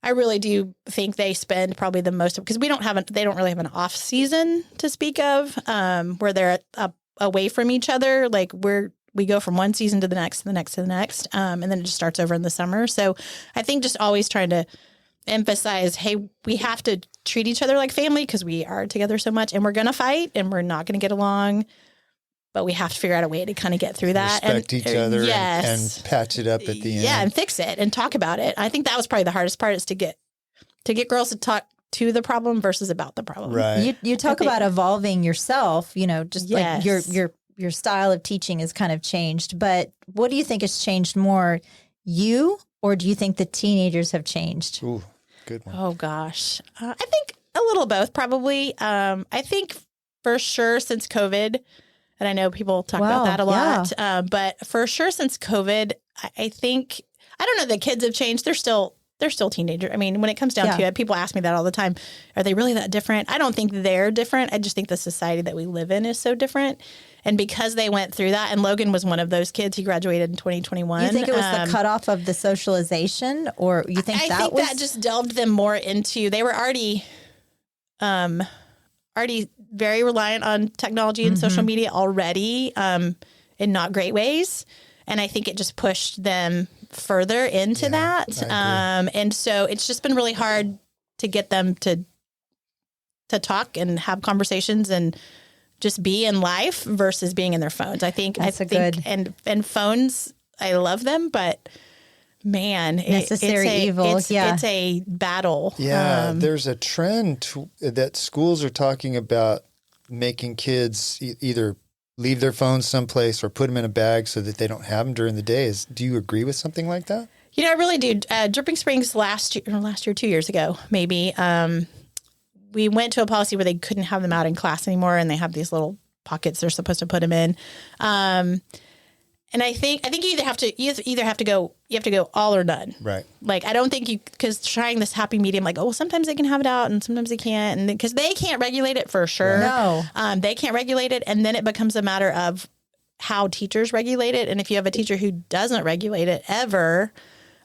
Speaker 1: I really do think they spend probably the most, because they don't really have an off season to speak of, where they're away from each other. Like we go from one season to the next, to the next, to the next. And then it just starts over in the summer. So I think just always trying to emphasize, hey, we have to treat each other like family because we are together so much, and we're going to fight and we're not going to get along, but we have to figure out a way to kind of get through that.
Speaker 7: Respect each other and patch it up at the end.
Speaker 1: Yeah, and fix it and talk about it. I think that was probably the hardest part, is to get girls to talk to the problem versus about the problem.
Speaker 7: Right.
Speaker 6: You talk about evolving yourself, just like your style of teaching has kind of changed. But what do you think has changed more, you, or do you think the teenagers have changed?
Speaker 7: Ooh, good one.
Speaker 1: Oh, gosh. I think a little both, probably. I think for sure since COVID, and I know people talk about that a lot, but for sure since COVID, I think, I don't know, the kids have changed. They're still teenagers. I mean, when it comes down to it, people ask me that all the time. Are they really that different? I don't think they're different. I just think the society that we live in is so different. And because they went through that, and Logan was one of those kids, he graduated in 2021.
Speaker 6: You think it was the cutoff of the socialization, or you think that
Speaker 1: that just delved them more into, they were already very reliant on technology and social media already, in not great ways. And I think it just pushed them further into that. And so it's just been really hard to get them to talk and have conversations and just be in life versus being in their phones. I think and phones, I love them, but man,
Speaker 6: necessary evil.
Speaker 1: It's a battle.
Speaker 7: Yeah. There's a trend that schools are talking about, making kids either leave their phones someplace or put them in a bag so that they don't have them during the day. Do you agree with something like that?
Speaker 1: I really do. Dripping Springs last year, 2 years ago, maybe, we went to a policy where they couldn't have them out in class anymore, and they have these little pockets they're supposed to put them in. And I think you either have to go all or none.
Speaker 7: Right.
Speaker 1: Like, I don't think because trying this happy medium, like, oh, sometimes they can have it out and sometimes they can't. And because they can't regulate it for sure.
Speaker 6: No.
Speaker 1: They can't regulate it. And then it becomes a matter of how teachers regulate it. And if you have a teacher who doesn't regulate it ever,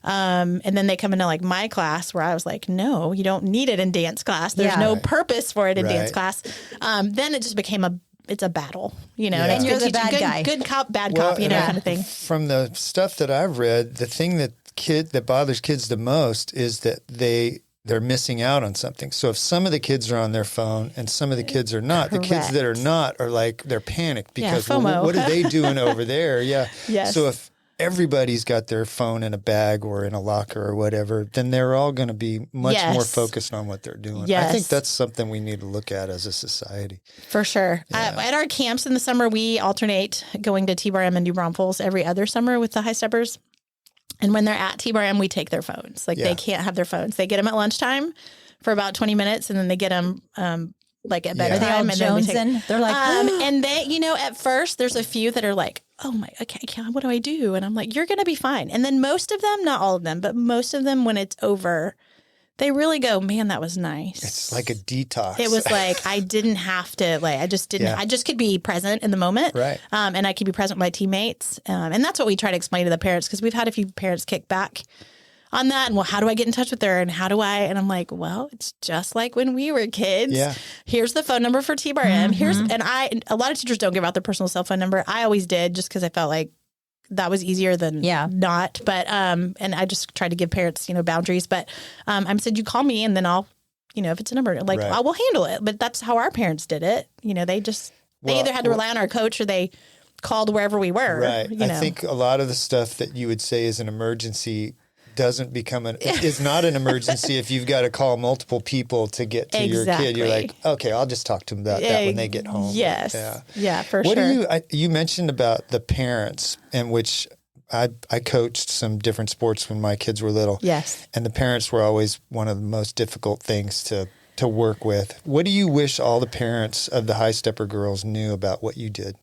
Speaker 1: and then they come into like my class where I was like, no, you don't need it in dance class. There's no purpose for it in dance class. Then it just became it's a battle, you know,
Speaker 6: and you're the bad guy.
Speaker 1: Good cop, bad cop, you know, kind of thing.
Speaker 7: From the stuff that I've read, the thing that bothers kids the most is that they're missing out on something. So if some of the kids are on their phone and some of the kids are not, the kids that are not are like, they're panicked because what are they doing over there? Yeah.
Speaker 1: Yes.
Speaker 7: So if everybody's got their phone in a bag or in a locker or whatever, then they're all going to be much more focused on what they're doing.
Speaker 1: Yes.
Speaker 7: I think that's something we need to look at as a society.
Speaker 1: For sure.
Speaker 7: Yeah.
Speaker 1: At our camps in the summer, we alternate going to T-Bar-M and New Braunfels every other summer with the Hi-Steppers. And when they're at T-Bar-M, we take their phones. Like, they can't have their phones. They get them at lunchtime for about 20 minutes, and then they get them like at bedtime. And then we take,
Speaker 6: they're like,
Speaker 1: and they, you know, at first there's a few that are like, oh my, okay, what do I do? And I'm like, you're going to be fine. And then most of them, not all of them, but most of them, when it's over, they really go, man, that was nice.
Speaker 7: It's like a detox.
Speaker 1: It was like, I didn't have to, like, I just didn't, I just could be present in the moment.
Speaker 7: Right.
Speaker 1: And I could be present with my teammates. And that's what we try to explain to the parents, because we've had a few parents kick back on that. And, well, how do I get in touch with her? And how do I? And I'm like, well, it's just like when we were kids.
Speaker 7: Yeah.
Speaker 1: Here's the phone number for T-Bar-M. A lot of teachers don't give out their personal cell phone number. I always did, just because I felt like that was easier than not. But, and I just tried to give parents, you know, boundaries. But I said, you call me and then I'll, you know, if it's a number, like, I will handle it. But that's how our parents did it. You know, they either had to rely on our coach or they called wherever we were.
Speaker 7: Right.
Speaker 1: You know?
Speaker 7: I think a lot of the stuff that you would say is an emergency doesn't become is not an emergency if you've got to call multiple people to get to your kid. You're like, okay, I'll just talk to them about that when they get home.
Speaker 1: Yes. Yeah, for
Speaker 7: what
Speaker 1: sure.
Speaker 7: You mentioned about the parents, in which I coached some different sports when my kids were little.
Speaker 1: Yes.
Speaker 7: And the parents were always one of the most difficult things to work with. What do you wish all the parents of the Hi-Stepper girls knew about what you did?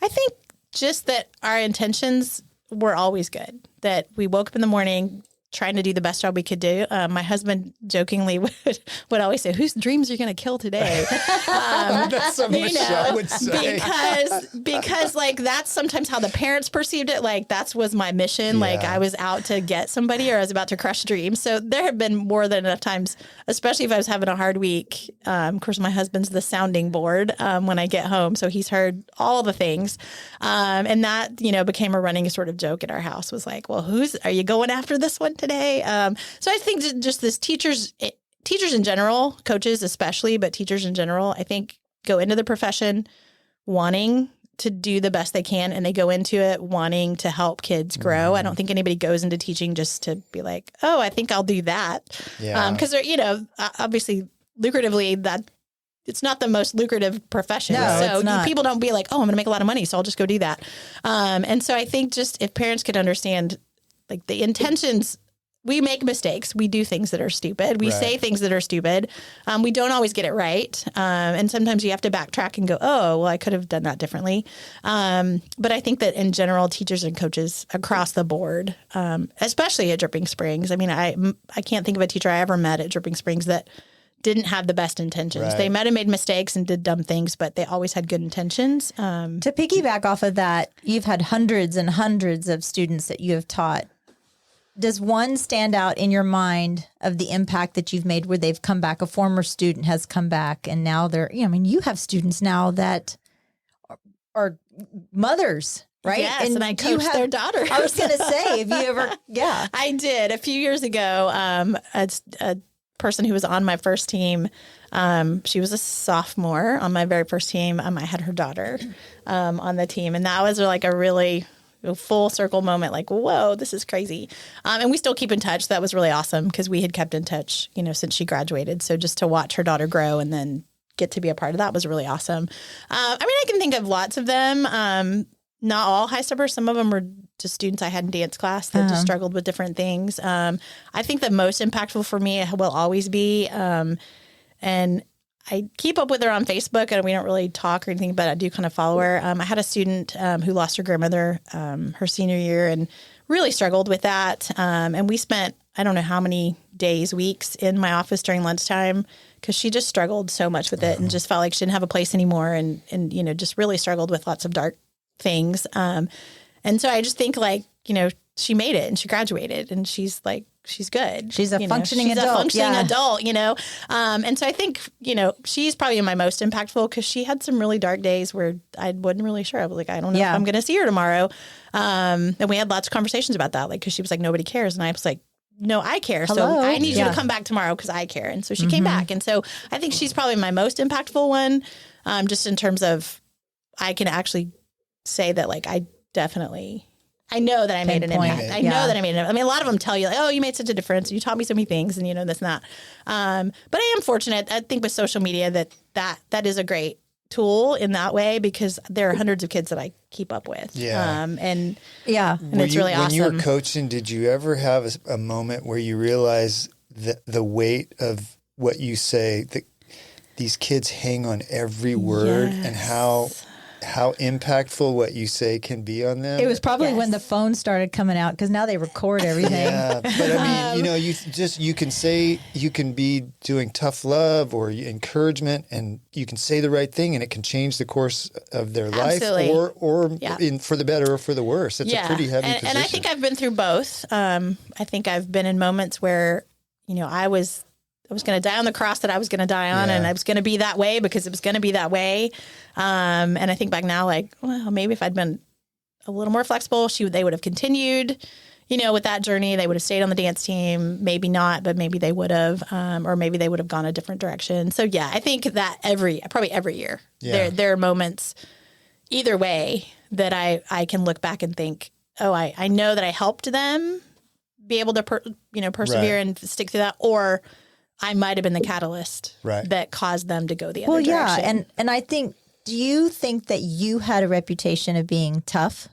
Speaker 1: I think just that our intentions were always good, that we woke up in the morning trying to do the best job we could do. My husband jokingly would always say, whose dreams are you going to kill today?
Speaker 7: That's what Michelle would say.
Speaker 1: Because like, that's sometimes how the parents perceived it. Like, that was my mission. Like, I was out to get somebody, or I was about to crush dreams. So there have been more than enough times, especially if I was having a hard week. Of course, my husband's the sounding board when I get home. So he's heard all the things. And that, you know, became a running sort of joke at our house, was like, well, are you going after this one today? So I think just this teachers in general, coaches especially, but teachers in general, I think go into the profession wanting to do the best they can, and they go into it wanting to help kids grow. I don't think anybody goes into teaching just to be like, oh, I think I'll do that. Because they're, you know, obviously lucratively, that it's not the most lucrative profession.
Speaker 6: No,
Speaker 1: so
Speaker 6: it's not.
Speaker 1: People don't be like, oh, I'm going to make a lot of money, so I'll just go do that. And so I think just if parents could understand, like, the intentions, we make mistakes. We do things that are stupid. We say things that are stupid. We don't always get it right. And sometimes you have to backtrack and go, oh, well, I could have done that differently. But I think that in general, teachers and coaches across the board, especially at Dripping Springs, I mean, I can't think of a teacher I ever met at Dripping Springs that didn't have the best intentions.
Speaker 7: Right.
Speaker 1: They might have made mistakes and did dumb things, but they always had good intentions.
Speaker 6: To piggyback off of that, you've had hundreds and hundreds of students that you have taught. Does one stand out in your mind of the impact that you've made where they've come back? A former student has come back and now they're, you know, I mean, you have students now that are mothers, right?
Speaker 1: Yes, and I coached their daughter.
Speaker 6: I was going to say, have you ever,
Speaker 1: I did. A few years ago, a person who was on my first team, she was a sophomore on my very first team. I had her daughter on the team. And that was like a really full circle moment, like, whoa, this is crazy. And we still keep in touch. That was really awesome because we had kept in touch, you know, since she graduated. So just to watch her daughter grow and then get to be a part of that was really awesome. I mean, I can think of lots of them. Not all Hi-Steppers. Some of them were just students I had in dance class that just struggled with different things. I think the most impactful for me will always be, and I keep up with her on Facebook, and we don't really talk or anything, but I do kind of follow her. I had a student who lost her grandmother her senior year and really struggled with that. And we spent, I don't know how many days, weeks in my office during lunchtime because she just struggled so much with it and just felt like she didn't have a place anymore and just really struggled with lots of dark things. And so I just think like, she made it and she graduated and she's good.
Speaker 6: She's a functioning adult.
Speaker 1: She's a functioning adult, And so I think, she's probably my most impactful because she had some really dark days where I wasn't really sure. I was like, I don't know if I'm going to see her tomorrow. And we had lots of conversations about that, like, because she was like, nobody cares. And I was like, no, I care.
Speaker 6: Hello?
Speaker 1: So I need you to come back tomorrow because I care. And so she came back. And so I think she's probably my most impactful one, just in terms of I can actually say that, like, I know that I made an impact. I know that I made an impact. I mean, a lot of them tell you, like, oh, you made such a difference. You taught me so many things and, this and that. But I am fortunate, I think, with social media that is a great tool in that way because there are hundreds of kids that I keep up with.
Speaker 7: Yeah.
Speaker 1: And it's really awesome.
Speaker 7: When you were coaching, did you ever have a moment where you realized the weight of what you say, that these kids hang on every word and how impactful what you say can be on them?
Speaker 6: It was probably when the phone started coming out because now they record everything.
Speaker 7: Yeah, but I mean, you can be doing tough love or encouragement, and you can say the right thing, and it can change the course of their life, or for the better or for the worse. It's a pretty heavy position.
Speaker 1: And I think I've been through both. I think I've been in moments where I was going to die on the cross that I was going to die on, and I was going to be that way because it was going to be that way. And I think back now, like, well, maybe if I'd been a little more flexible, they would have continued, with that journey. They would have stayed on the dance team. Maybe not, but maybe they would have, or maybe they would have gone a different direction. So yeah, I think that probably every year, there are moments either way that I can look back and think, oh, I know that I helped them be able to, persevere and stick through that, or I might have been the catalyst that caused them to go the other direction.
Speaker 6: Yeah, and I think, do you think that you had a reputation of being tough?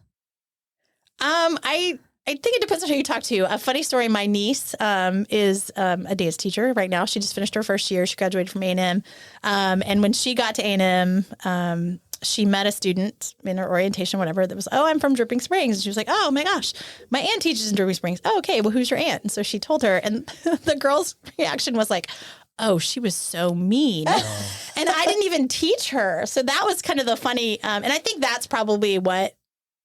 Speaker 1: I think it depends on who you talk to. A funny story, my niece is a dance teacher right now. She just finished her first year. She graduated from A&M. And when she got to A&M, she met a student in her orientation, whatever, that was, oh, I'm from Dripping Springs. And she was like, oh my gosh, my aunt teaches in Dripping Springs. Oh, okay. Well, who's your aunt? And so she told her, and the girl's reaction was like, oh, she was so mean. And I didn't even teach her. So that was kind of the funny. And I think that's probably what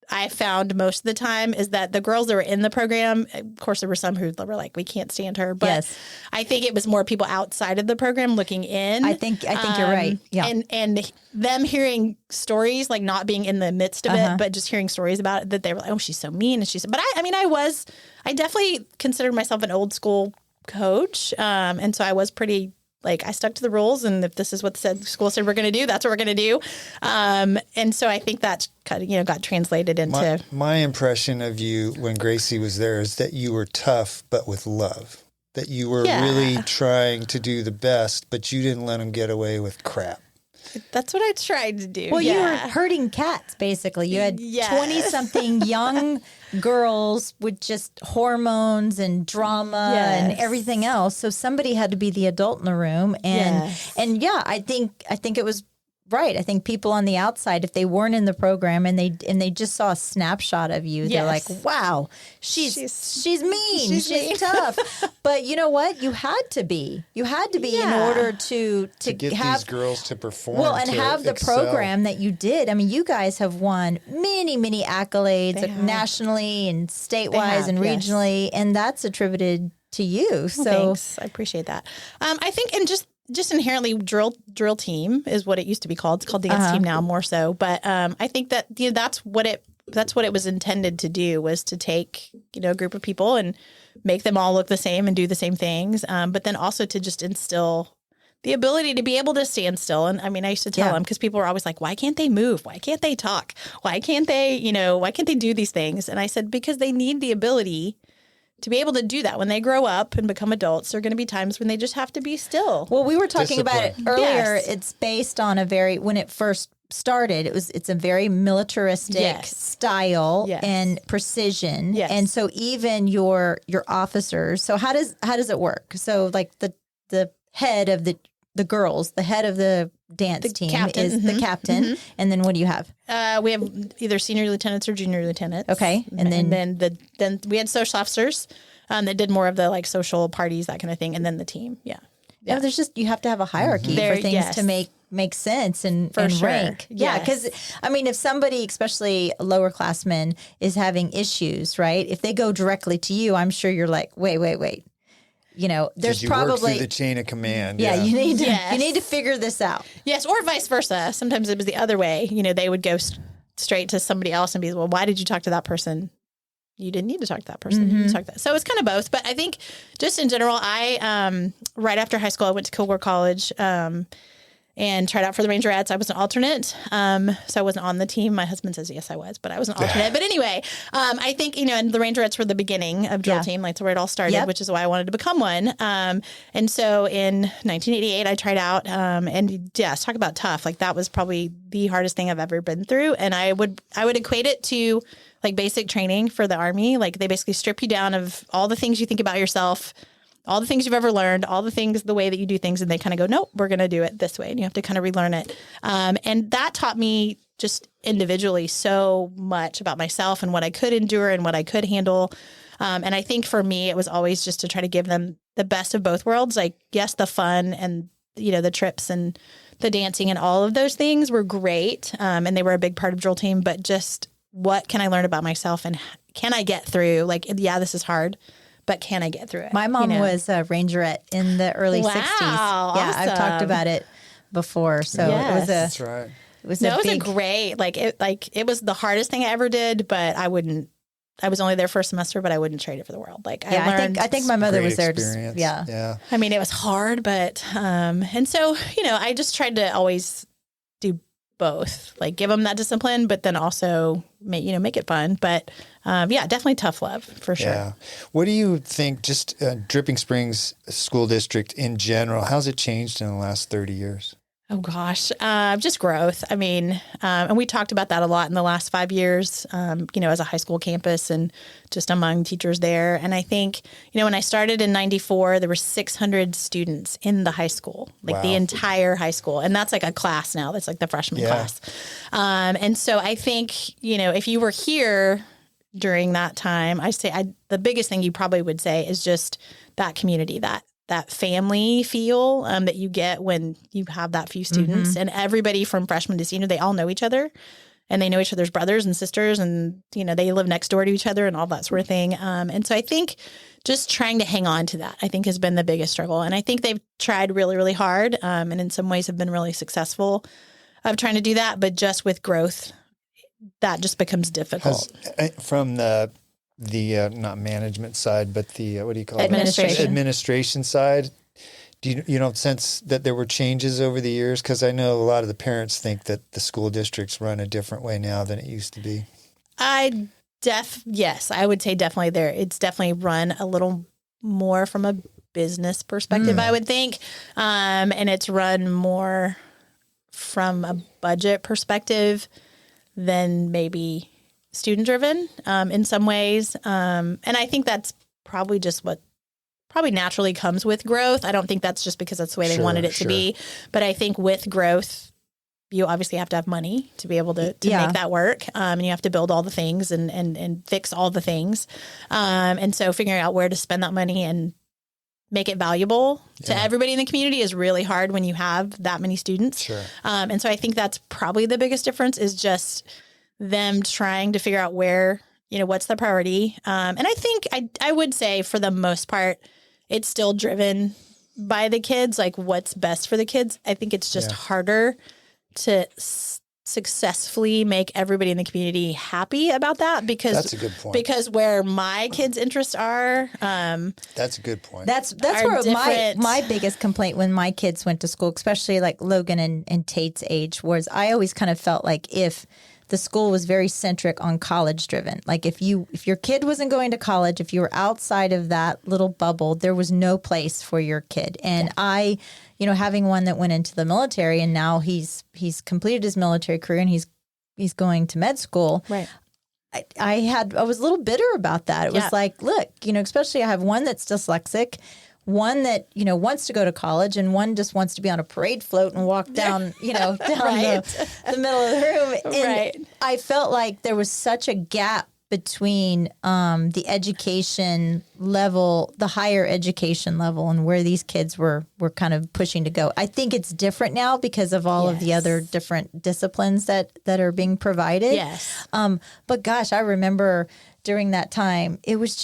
Speaker 1: I found most of the time is that the girls that were in the program, of course, there were some who were like, we can't stand her. But I think it was more people outside of the program looking in.
Speaker 6: I think you're right. Yeah.
Speaker 1: And them hearing stories, like not being in the midst of it, but just hearing stories about it, that they were like, oh, she's so mean. And she said, but I definitely considered myself an old school coach. And so I was pretty, like, I stuck to the rules, and if this is what the school said we're going to do, that's what we're going to do. And so I think that kind of, got translated into...
Speaker 7: My impression of you when Gracie was there is that you were tough, but with love. That you were really trying to do the best, but you didn't let them get away with crap.
Speaker 1: That's what I tried to do.
Speaker 6: Well, you were herding cats, basically. You had 20-something young girls with just hormones and drama and everything else. So somebody had to be the adult in the room. And I think it was right. I think people on the outside, if they weren't in the program and they just saw a snapshot of you, they're like, wow, she's mean. She's tough. But you know what? You had to be in order to
Speaker 7: get these girls to perform.
Speaker 6: Well, and have the program that you did. I mean, you guys have won many, many accolades nationally and statewide and regionally, and that's attributed to you. So
Speaker 1: thanks. I appreciate that. I think, and just inherently drill team is what it used to be called. It's called dance team now, more so. But I think that that's what it was intended to do, was to take a group of people and make them all look the same and do the same things. But then also to just instill the ability to be able to stand still. And I mean, I used to tell them, because people were always like, why can't they move? Why can't they talk? Why can't they do these things? And I said, because they need the ability to be able to do that. When they grow up and become adults, there are going to be times when they just have to be still.
Speaker 6: Well, we were talking about it earlier. Yes. It's based on when it first started, it's a very militaristic style and precision. Yes. And so even your officers, so how does it work? So like the head of the the girls, the head of the dance team
Speaker 1: captain.
Speaker 6: is the captain. And then what do you have?
Speaker 1: We have either senior lieutenants or junior lieutenants.
Speaker 6: Okay. And
Speaker 1: then we had social officers that did more of the like social parties, that kind of thing. And then the team. Yeah.
Speaker 6: Yeah. There's just, you have to have a hierarchy for things to make sense and rank. Yeah. Because I mean, if somebody, especially a lower classman, is having issues, right? If they go directly to you, I'm sure you're like, wait. You know, there's probably
Speaker 7: work through the chain of command.
Speaker 6: Yeah, you need to figure this out.
Speaker 1: Yes, or vice versa. Sometimes it was the other way. You know, they would go straight to somebody else and be, well, why did you talk to that person? You didn't need to talk to that person. You need to talk to that. So it's kind of both. But I think just in general, I right after high school, I went to Kilgore College and tried out for the Rangerettes. I was an alternate, so I wasn't on the team. My husband says yes, I was, but I was an alternate. But anyway, I think, you know, and the Rangerettes were the beginning of drill team. Like, that's where it all started, which is why I wanted to become one. And so in 1988, I tried out, and yes, talk about tough. Like, that was probably the hardest thing I've ever been through. And I would equate it to like basic training for the Army. Like, they basically strip you down of all the things you think about yourself, all the things you've ever learned, all the things, the way that you do things, and they kind of go, nope, we're going to do it this way. And you have to kind of relearn it. And that taught me just individually so much about myself and what I could endure and what I could handle. And I think for me, it was always just to try to give them the best of both worlds. Like, yes, the fun and, you know, the trips and the dancing and all of those things were great. And they were a big part of drill team, but just what can I learn about myself and can I get through? Like, yeah, this is hard, but can I get through it?
Speaker 6: My mom was a Rangerette in the early 60s. Yeah,
Speaker 1: awesome.
Speaker 6: I've talked about it before. So it was
Speaker 7: That's right.
Speaker 1: It was a great, it was the hardest thing I ever did, but I was only there for a semester, but I wouldn't trade it for the world. Like,
Speaker 6: I think my mother was there.
Speaker 7: Yeah.
Speaker 1: I mean, it was hard, but, and so, you know, I just tried to always do both, like give them that discipline, but then also make it fun. But definitely tough love for sure.
Speaker 7: Yeah. What do you think, just Dripping Springs School District in general, how's it changed in the last 30 years?
Speaker 1: Oh gosh, just growth. I mean, and we talked about that a lot in the last 5 years, as a high school campus and just among teachers there. And I think, when I started in 94, there were 600 students in the high school, like the entire high school. And that's like a class now. That's like the freshman class. And so I think, if you were here during that time, the biggest thing you probably would say is just that community, that family feel that you get when you have that few students, and everybody from freshman to senior, they all know each other and they know each other's brothers and sisters, and, they live next door to each other and all that sort of thing. And so I think just trying to hang on to that, I think, has been the biggest struggle. And I think they've tried really, really hard, and in some ways have been really successful of trying to do that. But just with growth, that just becomes difficult.
Speaker 7: From the not management side, but the what do you call
Speaker 1: Administration.
Speaker 7: it? Administration side. Do you don't sense that there were changes over the years? Because I know a lot of the parents think that the school districts run a different way now than it used to be.
Speaker 1: Yes, I would say definitely there. It's definitely run a little more from a business perspective, I would think, and it's run more from a budget perspective than maybe student driven in some ways. And I think that's probably just what probably naturally comes with growth. I don't think that's just because that's the way they wanted it to be. But I think with growth, you obviously have to have money to be able to make that work. And you have to build all the things and fix all the things. And so figuring out where to spend that money and make it valuable to everybody in the community is really hard when you have that many students.
Speaker 7: Sure.
Speaker 1: And so I think that's probably the biggest difference, is just them trying to figure out where, what's the priority. And I think I would say for the most part, it's still driven by the kids, like what's best for the kids. I think it's just harder to successfully make everybody in the community happy about that, because
Speaker 7: that's a good point.
Speaker 1: Because where my kids' interests are,
Speaker 7: that's a good point.
Speaker 6: That's where my biggest complaint when my kids went to school, especially like Logan and Tate's age, was I always kind of felt like if the school was very centric on college driven. Like if your kid wasn't going to college, if you were outside of that little bubble, there was no place for your kid. And I, having one that went into the military and now he's completed his military career and he's going to med school.
Speaker 1: Right.
Speaker 6: I was a little bitter about that. It was like, look, especially I have one that's dyslexic. one that, wants to go to college and one just wants to be on a parade float and walk down, down the middle of the room. And I felt like there was such a gap between the education level, the higher education level, and where these kids were kind of pushing to go. I think it's different now because of all of the other different disciplines that are being provided.
Speaker 1: Yes.
Speaker 6: But gosh, I remember during that time, it was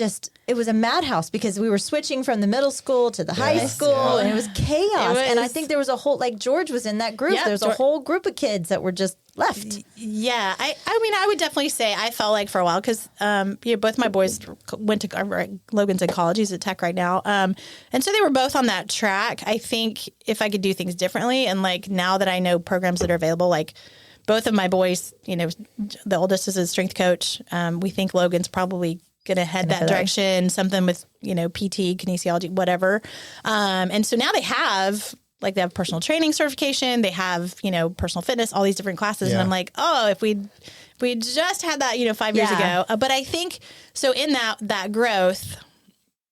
Speaker 6: a madhouse because we were switching from the middle school to the high school, and it was chaos. And I think there was a whole, like George was in that group. There was a whole group of kids that were just left.
Speaker 1: Yeah. I mean, I would definitely say I felt like for a while because both my boys went to Logan's in college. He's at Tech right now. And so they were both on that track. I think if I could do things differently, and like now that I know programs that are available, like both of my boys, the oldest is a strength coach. We think Logan's probably going to head that direction, something with, PT, kinesiology, whatever. And so now they have personal training certification, they have, personal fitness, all these different classes. Yeah. And I'm like, oh, if we just had that, 5 years ago. But I think, so in that growth,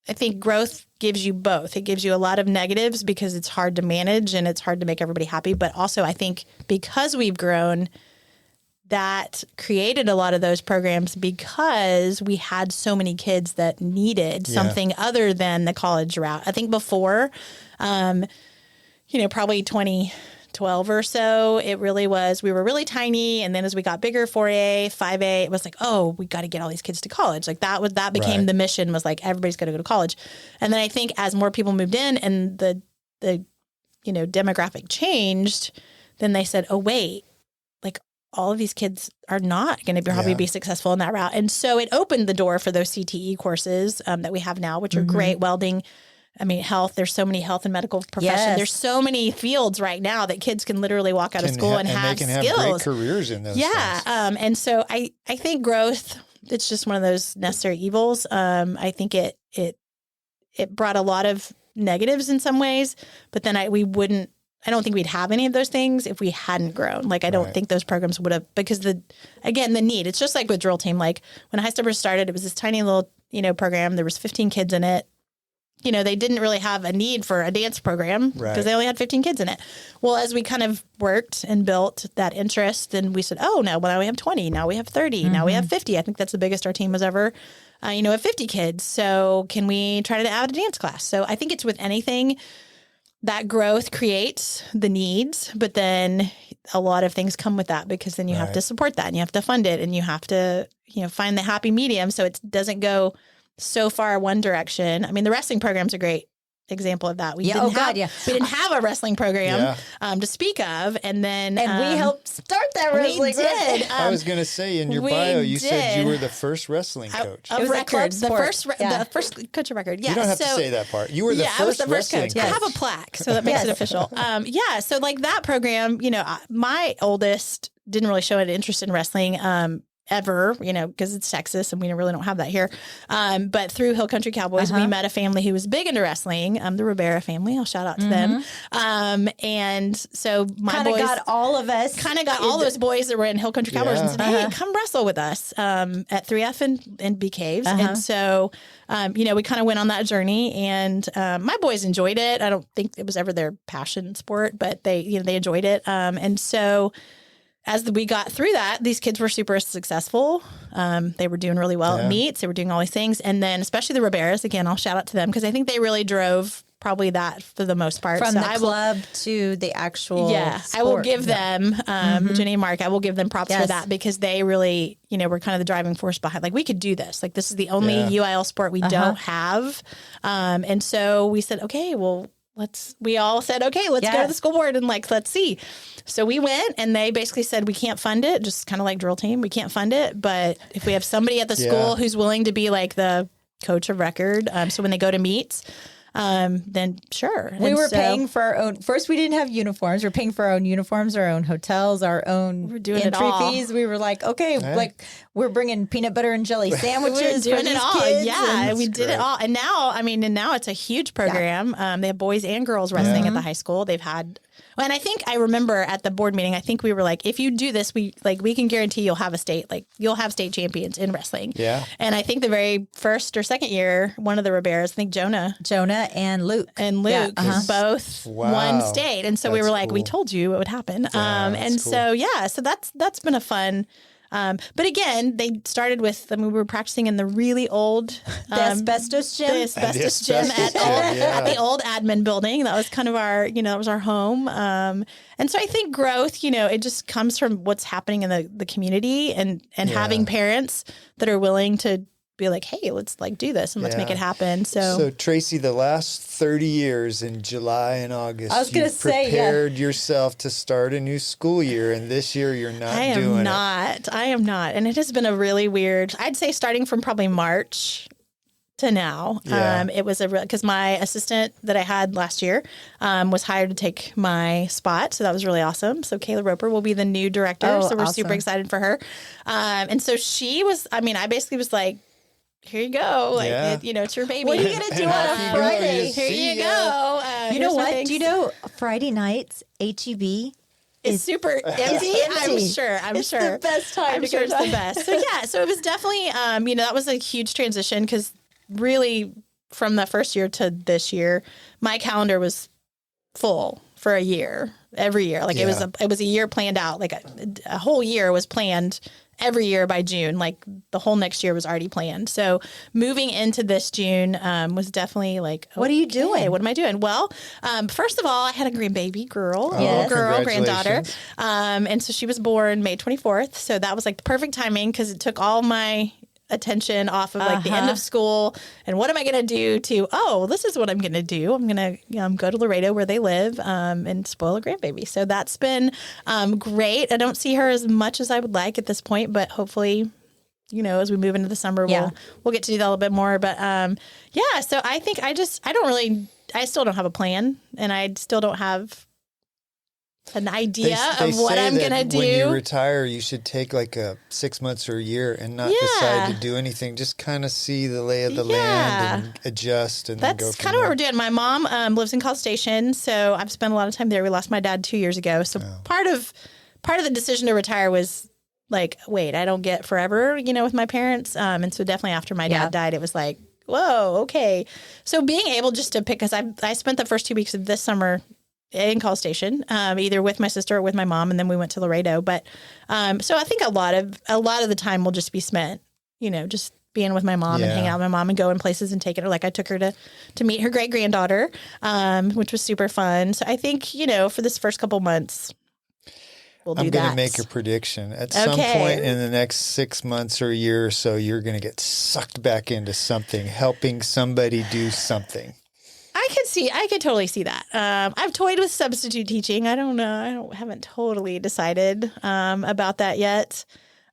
Speaker 1: I think growth gives you both. It gives you a lot of negatives because it's hard to manage and it's hard to make everybody happy. But also I think because we've grown, that created a lot of those programs because we had so many kids that needed something other than the college route. I think before, probably 2012 or so, it really was, we were really tiny. And then as we got bigger, 4A, 5A, it was like, oh, we got to get all these kids to college. Like that became the mission, was like, everybody's got to go to college. And then I think as more people moved in and the demographic changed, then they said, oh, wait, like all of these kids are not going to probably be successful in that route. And so it opened the door for those CTE courses that we have now, which are great. Welding, health, there's so many health and medical professions. Yes. There's so many fields right now that kids can literally walk out of school and have
Speaker 7: they can
Speaker 1: skills.
Speaker 7: Have great careers in those things.
Speaker 1: And so I think growth, it's just one of those necessary evils. I think it brought a lot of negatives in some ways, but then I don't think we'd have any of those things if we hadn't grown. Like, I don't think those programs would have, because the need, it's just like with drill team. Like when High-Steppers started, it was this tiny little, program. There was 15 kids in it. They didn't really have a need for a dance program because they only had 15 kids in it. Well, as we kind of worked and built that interest, and we said, oh, now we have 20, now we have 30, now we have 50. I think that's the biggest our team was ever, at 50 kids. So can we try to add a dance class? So I think it's with anything, that growth creates the needs, but then a lot of things come with that because then you have to support that and you have to fund it and you have to, find the happy medium so it doesn't go so far one direction. The wrestling program's a great example of that. We didn't have a wrestling program to speak of, and then
Speaker 6: we helped start that wrestling.
Speaker 1: We did.
Speaker 7: I was going to say in your bio, you said you were the first wrestling coach.
Speaker 1: Of record, the first coach of record. Yeah,
Speaker 7: you don't have to say that part. You were the first
Speaker 1: I was the first
Speaker 7: wrestling
Speaker 1: coach. I have a plaque, so that makes it official. So like that program, my oldest didn't really show an interest in wrestling. Ever, because it's Texas and we really don't have that here. But through Hill Country Cowboys, we met a family who was big into wrestling, the Rivera family. I'll shout out to them. And so my boys
Speaker 6: got all of us.
Speaker 1: Kind of got all those boys that were in Hill Country Cowboys and said, hey, come wrestle with us at 3F and B Caves. And so, we kind of went on that journey, and my boys enjoyed it. I don't think it was ever their passion sport, but they enjoyed it. And so as we got through that, these kids were super successful. They were doing really well at meets. They were doing all these things. And then especially the Riberas, again, I'll shout out to them because I think they really drove probably that for the most part.
Speaker 6: From the club to the actual sport.
Speaker 1: I will give them, Jenny and Mark, I will give them props for that because they really, were kind of the driving force behind, like, we could do this. Like, this is the only UIL sport we don't have. And so we said, okay, well, we all said, okay, let's go to the school board and let's see. So we went and they basically said, we can't fund it, just kind of like drill team. We can't fund it. But if we have somebody at the school who's willing to be like the coach of record, so when they go to meets, then sure.
Speaker 6: We were paying for our own. First, we didn't have uniforms. We're paying for our own uniforms, our own hotels, our own entry fees. We were like, okay, We're bringing peanut butter and jelly sandwiches.
Speaker 1: We're doing
Speaker 6: for
Speaker 1: it
Speaker 6: these
Speaker 1: all.
Speaker 6: kids,
Speaker 1: Yeah,
Speaker 6: and-
Speaker 1: we did it all. And now it's a huge program. They have boys and girls wrestling at the high school. They've had, and I think I remember at the board meeting, I think we were like, if you do this, we can guarantee you'll have you'll have state champions in wrestling.
Speaker 7: Yeah.
Speaker 1: And I think the very first or second year, one of the Riberas, I think Jonah
Speaker 6: and Luke.
Speaker 1: Both
Speaker 7: Wow.
Speaker 1: won state. And so we
Speaker 7: That's
Speaker 1: were like, we
Speaker 7: cool.
Speaker 1: told you it would happen.
Speaker 7: that's
Speaker 1: And
Speaker 7: cool.
Speaker 1: so that's been a fun. But again, they started with, we were practicing in the really old
Speaker 6: The asbestos gym.
Speaker 1: the asbestos gym
Speaker 7: asbestos
Speaker 1: at,
Speaker 7: gym, yeah.
Speaker 1: at the old admin building. That was kind of our, that was our home. And so I think growth, it just comes from what's happening in the community and having parents that are willing to be like, hey, let's do this and let's make it happen.
Speaker 7: So Tracy, the last 30 years in July and August,
Speaker 6: I was gonna
Speaker 7: you've
Speaker 6: say,
Speaker 7: prepared yourself to start a new school year, and this year you're not
Speaker 1: I
Speaker 7: doing
Speaker 1: am not. And it has been a really weird, I'd say starting from probably March to now.
Speaker 7: Yeah.
Speaker 1: It was because my assistant that I had last year was hired to take my spot. So that was really awesome. So Kayla Roper will be the new director.
Speaker 6: Oh,
Speaker 1: so we're
Speaker 6: awesome.
Speaker 1: super excited for her. And so she was, I basically was like, here you go. It's your baby.
Speaker 6: What are you going to do on
Speaker 7: off you
Speaker 6: a
Speaker 7: go.
Speaker 6: Friday?
Speaker 7: You
Speaker 1: Here
Speaker 7: see
Speaker 1: you
Speaker 7: ya.
Speaker 1: go.
Speaker 6: You know
Speaker 1: here's my
Speaker 6: what?
Speaker 1: things.
Speaker 6: Do you know Friday nights, HEB
Speaker 1: It's super empty. I'm sure.
Speaker 6: It's the best time
Speaker 1: I'm
Speaker 6: to
Speaker 1: sure
Speaker 6: go
Speaker 1: it's the best. So yeah, so it was definitely, that was a huge transition because really from the first year to this year, my calendar was full for a year, every year. Like it was a year planned out. Like a whole year was planned every year by June. Like the whole next year was already planned. So moving into this June was definitely like,
Speaker 6: What are you
Speaker 1: okay,
Speaker 6: doing?
Speaker 1: What am I doing? Well, first of all, I had a grandbaby girl,
Speaker 6: Yes.
Speaker 1: granddaughter.
Speaker 7: Congratulations.
Speaker 1: And so she was born May 24th. So that was like the perfect timing because it took all my attention off of like the end of school and what am I going to do to, this is what I'm going to do. I'm going to go to Laredo where they live and spoil a grandbaby. So that's been great. I don't see her as much as I would like at this point, but hopefully, as we move into the summer, we'll get to do that a little bit more. But so I think I still don't have a plan and I still don't have an idea
Speaker 7: They
Speaker 1: of what
Speaker 7: say
Speaker 1: I'm
Speaker 7: that
Speaker 1: going to do.
Speaker 7: When you retire, you should take like 6 months or a year and not decide to do anything. Just kind of see the lay of the land and adjust and then go
Speaker 1: That's
Speaker 7: from
Speaker 1: kind of what
Speaker 7: there.
Speaker 1: we're doing. My mom lives in College Station, so I've spent a lot of time there. We lost my dad 2 years ago. So part of the decision to retire was like, wait, I don't get forever, with my parents. And so definitely after my dad died, it was like, whoa, okay. So being able just to pick, because I spent the first 2 weeks of this summer in College Station, either with my sister or with my mom, and then we went to Laredo. But so I think a lot of the time will just be spent, just being with my mom and hanging out with my mom and going places and taking her. Like I took her to meet her great granddaughter, which was super fun. So I think for this first couple months, we'll do
Speaker 7: I'm
Speaker 1: that.
Speaker 7: going to make a prediction. At some point in the next 6 months or a year or so, you're going to get sucked back into something, helping somebody do something.
Speaker 1: I could totally see that. I've toyed with substitute teaching. I don't know. Haven't totally decided about that yet.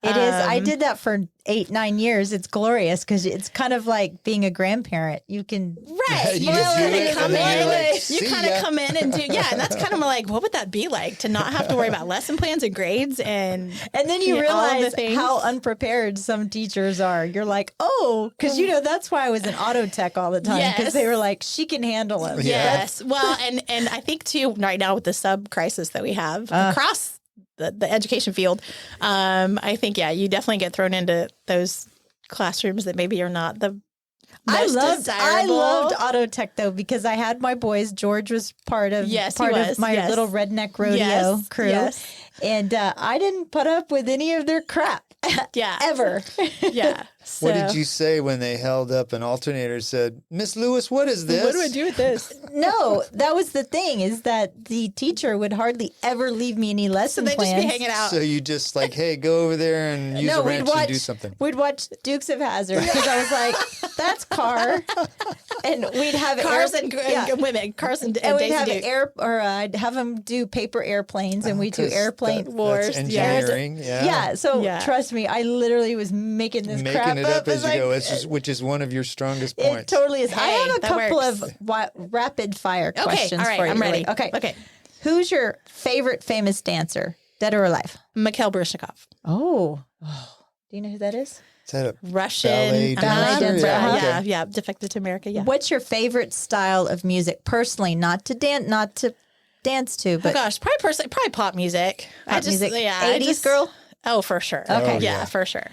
Speaker 6: It is. I did that for 8-9 years. It's glorious because it's kind of like being a grandparent. You can
Speaker 7: You can do it,
Speaker 1: come
Speaker 7: and then
Speaker 1: in.
Speaker 7: you're like,
Speaker 1: You
Speaker 7: "See
Speaker 1: kind
Speaker 7: ya."
Speaker 1: of come in and do, and that's kind of like, what would that be like to not have to worry about lesson plans and grades and
Speaker 6: then you
Speaker 1: all of the
Speaker 6: realize
Speaker 1: things.
Speaker 6: how unprepared some teachers are. You're like, because that's why I was in auto tech all the time because they were like, she can handle it.
Speaker 1: Yes. Well, and I think too right now with the sub crisis that we have across the education field, I think you definitely get thrown into those classrooms that maybe are not the most
Speaker 6: I
Speaker 1: desirable.
Speaker 6: loved auto tech though because I had my boys. George was part of my little redneck rodeo crew, and I didn't put up with any of their crap. Ever.
Speaker 1: Yeah. So,
Speaker 7: What did you say when they held up an alternator and said, Miss Lewis, what is this?
Speaker 1: what do I do with this?
Speaker 6: No, that was the thing is that the teacher would hardly ever leave me any lesson
Speaker 1: They'd
Speaker 6: plans.
Speaker 1: just be hanging out.
Speaker 7: So you just like, hey, go over there and use a wrench and do something.
Speaker 6: We'd watch Dukes of Hazzard because I was like, that's Car. And we'd have
Speaker 1: Cars and women. Cars and
Speaker 6: and we'd
Speaker 1: Daisy
Speaker 6: have
Speaker 1: Duke.
Speaker 6: I'd have them do paper airplanes and we do airplane
Speaker 1: wars.
Speaker 7: That's engineering.
Speaker 6: So trust me, I literally was making this crap
Speaker 7: Making it up as
Speaker 6: It's
Speaker 7: you
Speaker 6: like,
Speaker 7: go, which is one of your strongest
Speaker 6: It
Speaker 7: points.
Speaker 6: totally is. I
Speaker 1: Hey,
Speaker 6: have a
Speaker 1: that
Speaker 6: couple
Speaker 1: works.
Speaker 6: of rapid fire
Speaker 1: Okay,
Speaker 6: questions
Speaker 1: all right,
Speaker 6: for you.
Speaker 1: I'm ready.
Speaker 6: Okay. Who's your favorite famous dancer, dead or alive?
Speaker 1: Mikhail Baryshnikov.
Speaker 6: Oh, Do you know who that is?
Speaker 7: Is that a
Speaker 1: Russian
Speaker 7: ballet dancer?
Speaker 1: yeah,
Speaker 7: Okay.
Speaker 1: yeah, defected to America. Yeah.
Speaker 6: What's your favorite style of music personally? Not to dance to,
Speaker 1: Oh
Speaker 6: but
Speaker 1: gosh, probably pop music.
Speaker 6: Pop music.
Speaker 1: Yeah,
Speaker 6: 80s girl?
Speaker 1: Oh, for sure.
Speaker 6: Okay.
Speaker 1: Yeah, for sure.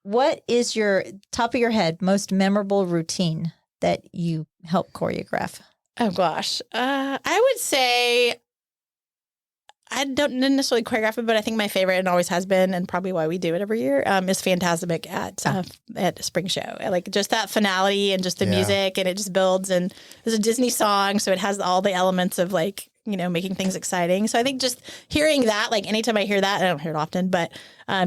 Speaker 6: what is your top of your head most memorable routine that you help choreograph?
Speaker 1: Oh gosh, I would say I don't necessarily choreograph it, but I think my favorite and always has been, and probably why we do it every year, is Phantasmic at Spring Show. I like just that finality and just the music, and it just builds. And there's a Disney song, so it has all the elements of like, you know, making things exciting. So I think just hearing that, like anytime I hear that, I don't hear it often, but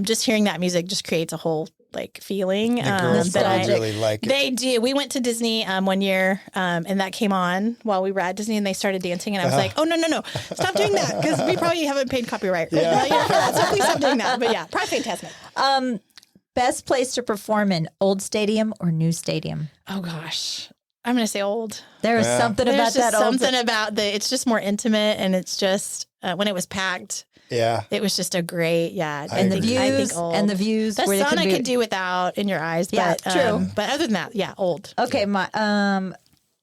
Speaker 1: just hearing that music just creates a whole like feeling.
Speaker 7: The girls
Speaker 1: that
Speaker 7: probably really like it.
Speaker 1: They do. We went to Disney one year, and that came on while we were at Disney, and they started dancing, and I was like, "Oh no, stop doing that," because we probably haven't paid copyright. Yeah. So please stop doing that. But yeah, probably Fantastic.
Speaker 6: Best place to perform in, old stadium or new stadium?
Speaker 1: Oh gosh, I'm gonna say old.
Speaker 6: There is something about
Speaker 1: There's just
Speaker 6: that old.
Speaker 1: something about it's just more intimate, and it's just when it was packed.
Speaker 7: Yeah.
Speaker 1: It was just a great,
Speaker 6: and the views, and the views.
Speaker 1: The
Speaker 6: where
Speaker 1: sun
Speaker 6: they
Speaker 1: I could do without in your eyes.
Speaker 6: Yeah,
Speaker 1: But,
Speaker 6: true.
Speaker 1: But other than that, yeah, old.
Speaker 6: Okay, my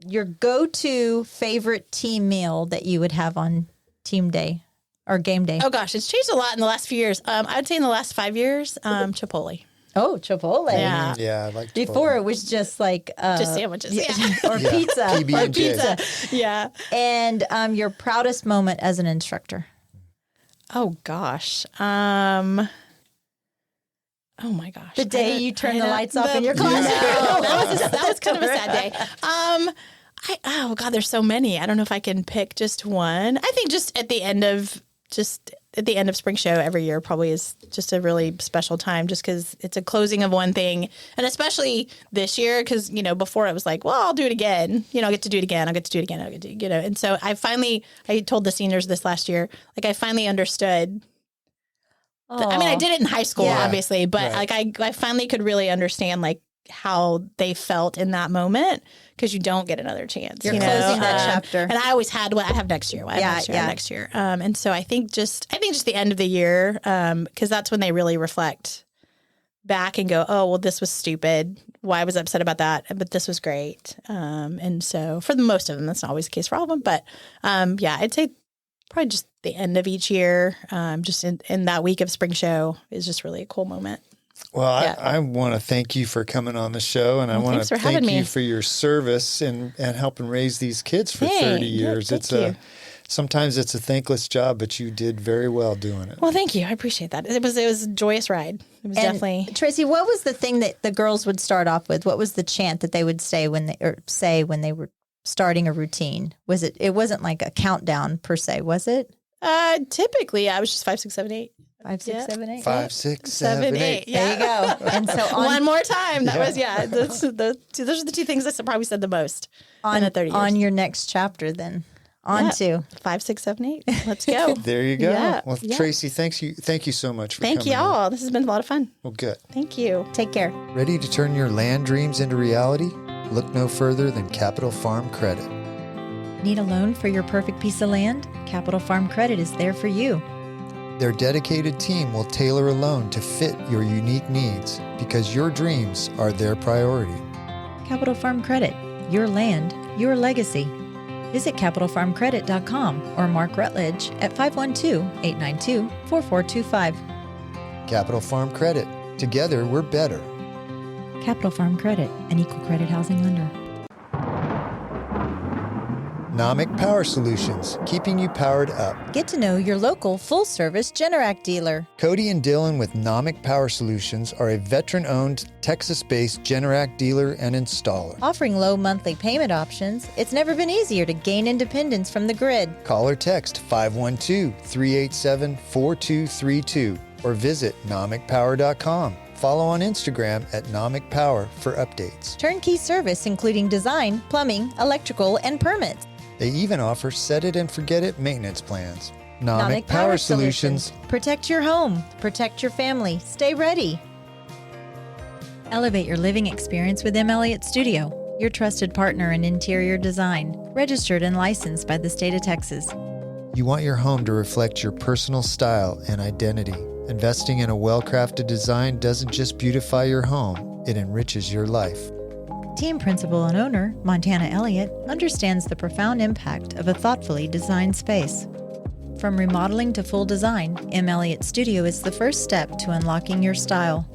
Speaker 6: your go-to favorite team meal that you would have on team day or game day?
Speaker 1: Oh gosh, it's changed a lot in the last few years. I'd say in the last 5 years, Chipotle.
Speaker 6: Oh, Chipotle.
Speaker 1: Yeah.
Speaker 7: Yeah, I like
Speaker 6: Before it was just like
Speaker 1: Just sandwiches. Yeah.
Speaker 6: or pizza.
Speaker 7: PB&J.
Speaker 6: Or pizza.
Speaker 1: Yeah.
Speaker 6: And your proudest moment as an instructor?
Speaker 1: Oh gosh. Oh my gosh.
Speaker 6: The day you turn the lights off in your
Speaker 1: No,
Speaker 6: class.
Speaker 1: that was kind of a sad day. Oh God, there's so many. I don't know if I can pick just one. I think just at the end of Spring Show every year probably is just a really special time, just because it's a closing of one thing, and especially this year because before it was like, well, I'll do it again. I'll get to do it again. I'll get to do it again. I'll get to And so I told the seniors this last year, like I finally understood. I mean, I did it in high school, obviously, but like I finally could really understand like how they felt in that moment, because you don't get another chance.
Speaker 6: You're closing that chapter.
Speaker 1: And I always had what I have next year. Next year. And so I think just the end of the year, because that's when they really reflect back and go, oh, well, this was stupid. Why I was upset about that, but this was great. And so for the most of them, that's not always the case for all of them, but I'd say probably just the end of each year, just in that week of Spring Show is just really a cool moment.
Speaker 7: Well, I want to thank you for coming on the show, and I want to thank you for your service and helping raise these kids for 30 years. Sometimes it's a thankless job, but you did very well doing it.
Speaker 1: Well, thank you. I appreciate that. It was a joyous ride. It was definitely.
Speaker 6: Tracy, what was the thing that the girls would start off with? What was the chant that they would say when they were starting a routine? Was it? It wasn't like a countdown per se, was it?
Speaker 1: Typically, I was just 5, 6, 7, 8.
Speaker 6: 5, 6, 7, 8.
Speaker 7: 5, 6, 7, 8.
Speaker 1: Yeah.
Speaker 6: There you go. And so
Speaker 1: one more time. That was those are the two things I probably said the most in the 30 years.
Speaker 6: On your next chapter, then. On to
Speaker 1: 5, 6, 7, 8. Let's go.
Speaker 7: There you go.
Speaker 1: Yeah.
Speaker 7: Well, Tracy, thank you so much for
Speaker 1: Thank
Speaker 7: coming.
Speaker 1: y'all. This has been a lot of fun.
Speaker 7: Well, good.
Speaker 1: Thank you.
Speaker 6: take care.
Speaker 7: Ready to turn your land dreams into reality? Look no further than Capital Farm Credit.
Speaker 6: Need a loan for your perfect piece of land? Capital Farm Credit is there for you.
Speaker 7: Their dedicated team will tailor a loan to fit your unique needs because your dreams are their priority.
Speaker 6: Capital Farm Credit. Your land, your legacy. Visit capitalfarmcredit.com or Mark Rutledge at 512-892-4425.
Speaker 7: Capital Farm Credit. Together, we're better.
Speaker 6: Capital Farm Credit, an equal credit housing lender.
Speaker 7: Nomic Power Solutions, keeping you powered up.
Speaker 6: Get to know your local full-service Generac dealer.
Speaker 7: Cody and Dylan with Nomic Power Solutions are a veteran-owned, Texas-based Generac dealer and installer.
Speaker 6: Offering low monthly payment options, it's never been easier to gain independence from the grid.
Speaker 7: Call or text 512-387-4232 or visit nomicpower.com. Follow on Instagram at Nomic Power for updates.
Speaker 6: Turnkey service including design, plumbing, electrical, and permits.
Speaker 7: They even offer set-it-and-forget-it maintenance plans. Nomic Power Solutions.
Speaker 6: Protect your home. Protect your family. Stay ready. Elevate your living experience with M. Elliott Studio, your trusted partner in interior design, registered and licensed by the state of Texas.
Speaker 7: You want your home to reflect your personal style and identity. Investing in a well-crafted design doesn't just beautify your home, it enriches your life.
Speaker 6: Team principal and owner, Montana Elliott, understands the profound impact of a thoughtfully designed space. From remodeling to full design, M. Elliott Studio is the first step to unlocking your style.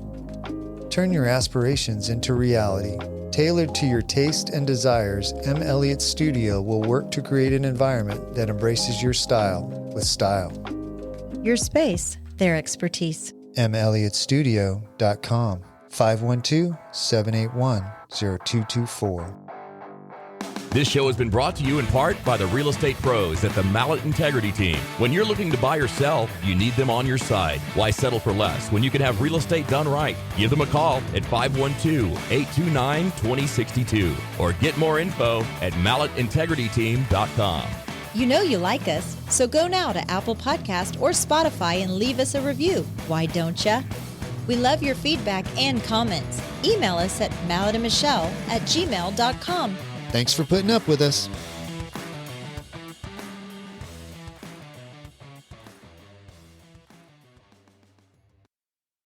Speaker 7: Turn your aspirations into reality. Tailored to your taste and desires, M. Elliott Studio will work to create an environment that embraces your style with style.
Speaker 6: Your space, their expertise.
Speaker 7: melliotstudio.com 512-781-0224.
Speaker 5: This show has been brought to you in part by the real estate pros at the Mallet Integrity Team. When you're looking to buy or sell, you need them on your side. Why settle for less when you can have real estate done right? Give them a call at 512-829-2062 or get more info at malletintegrityteam.com.
Speaker 6: You know you like us, so go now to Apple Podcast or Spotify and leave us a review. Why don't ya? We love your feedback and comments. Email us at malletandmichelle@gmail.com.
Speaker 7: Thanks for putting up with us.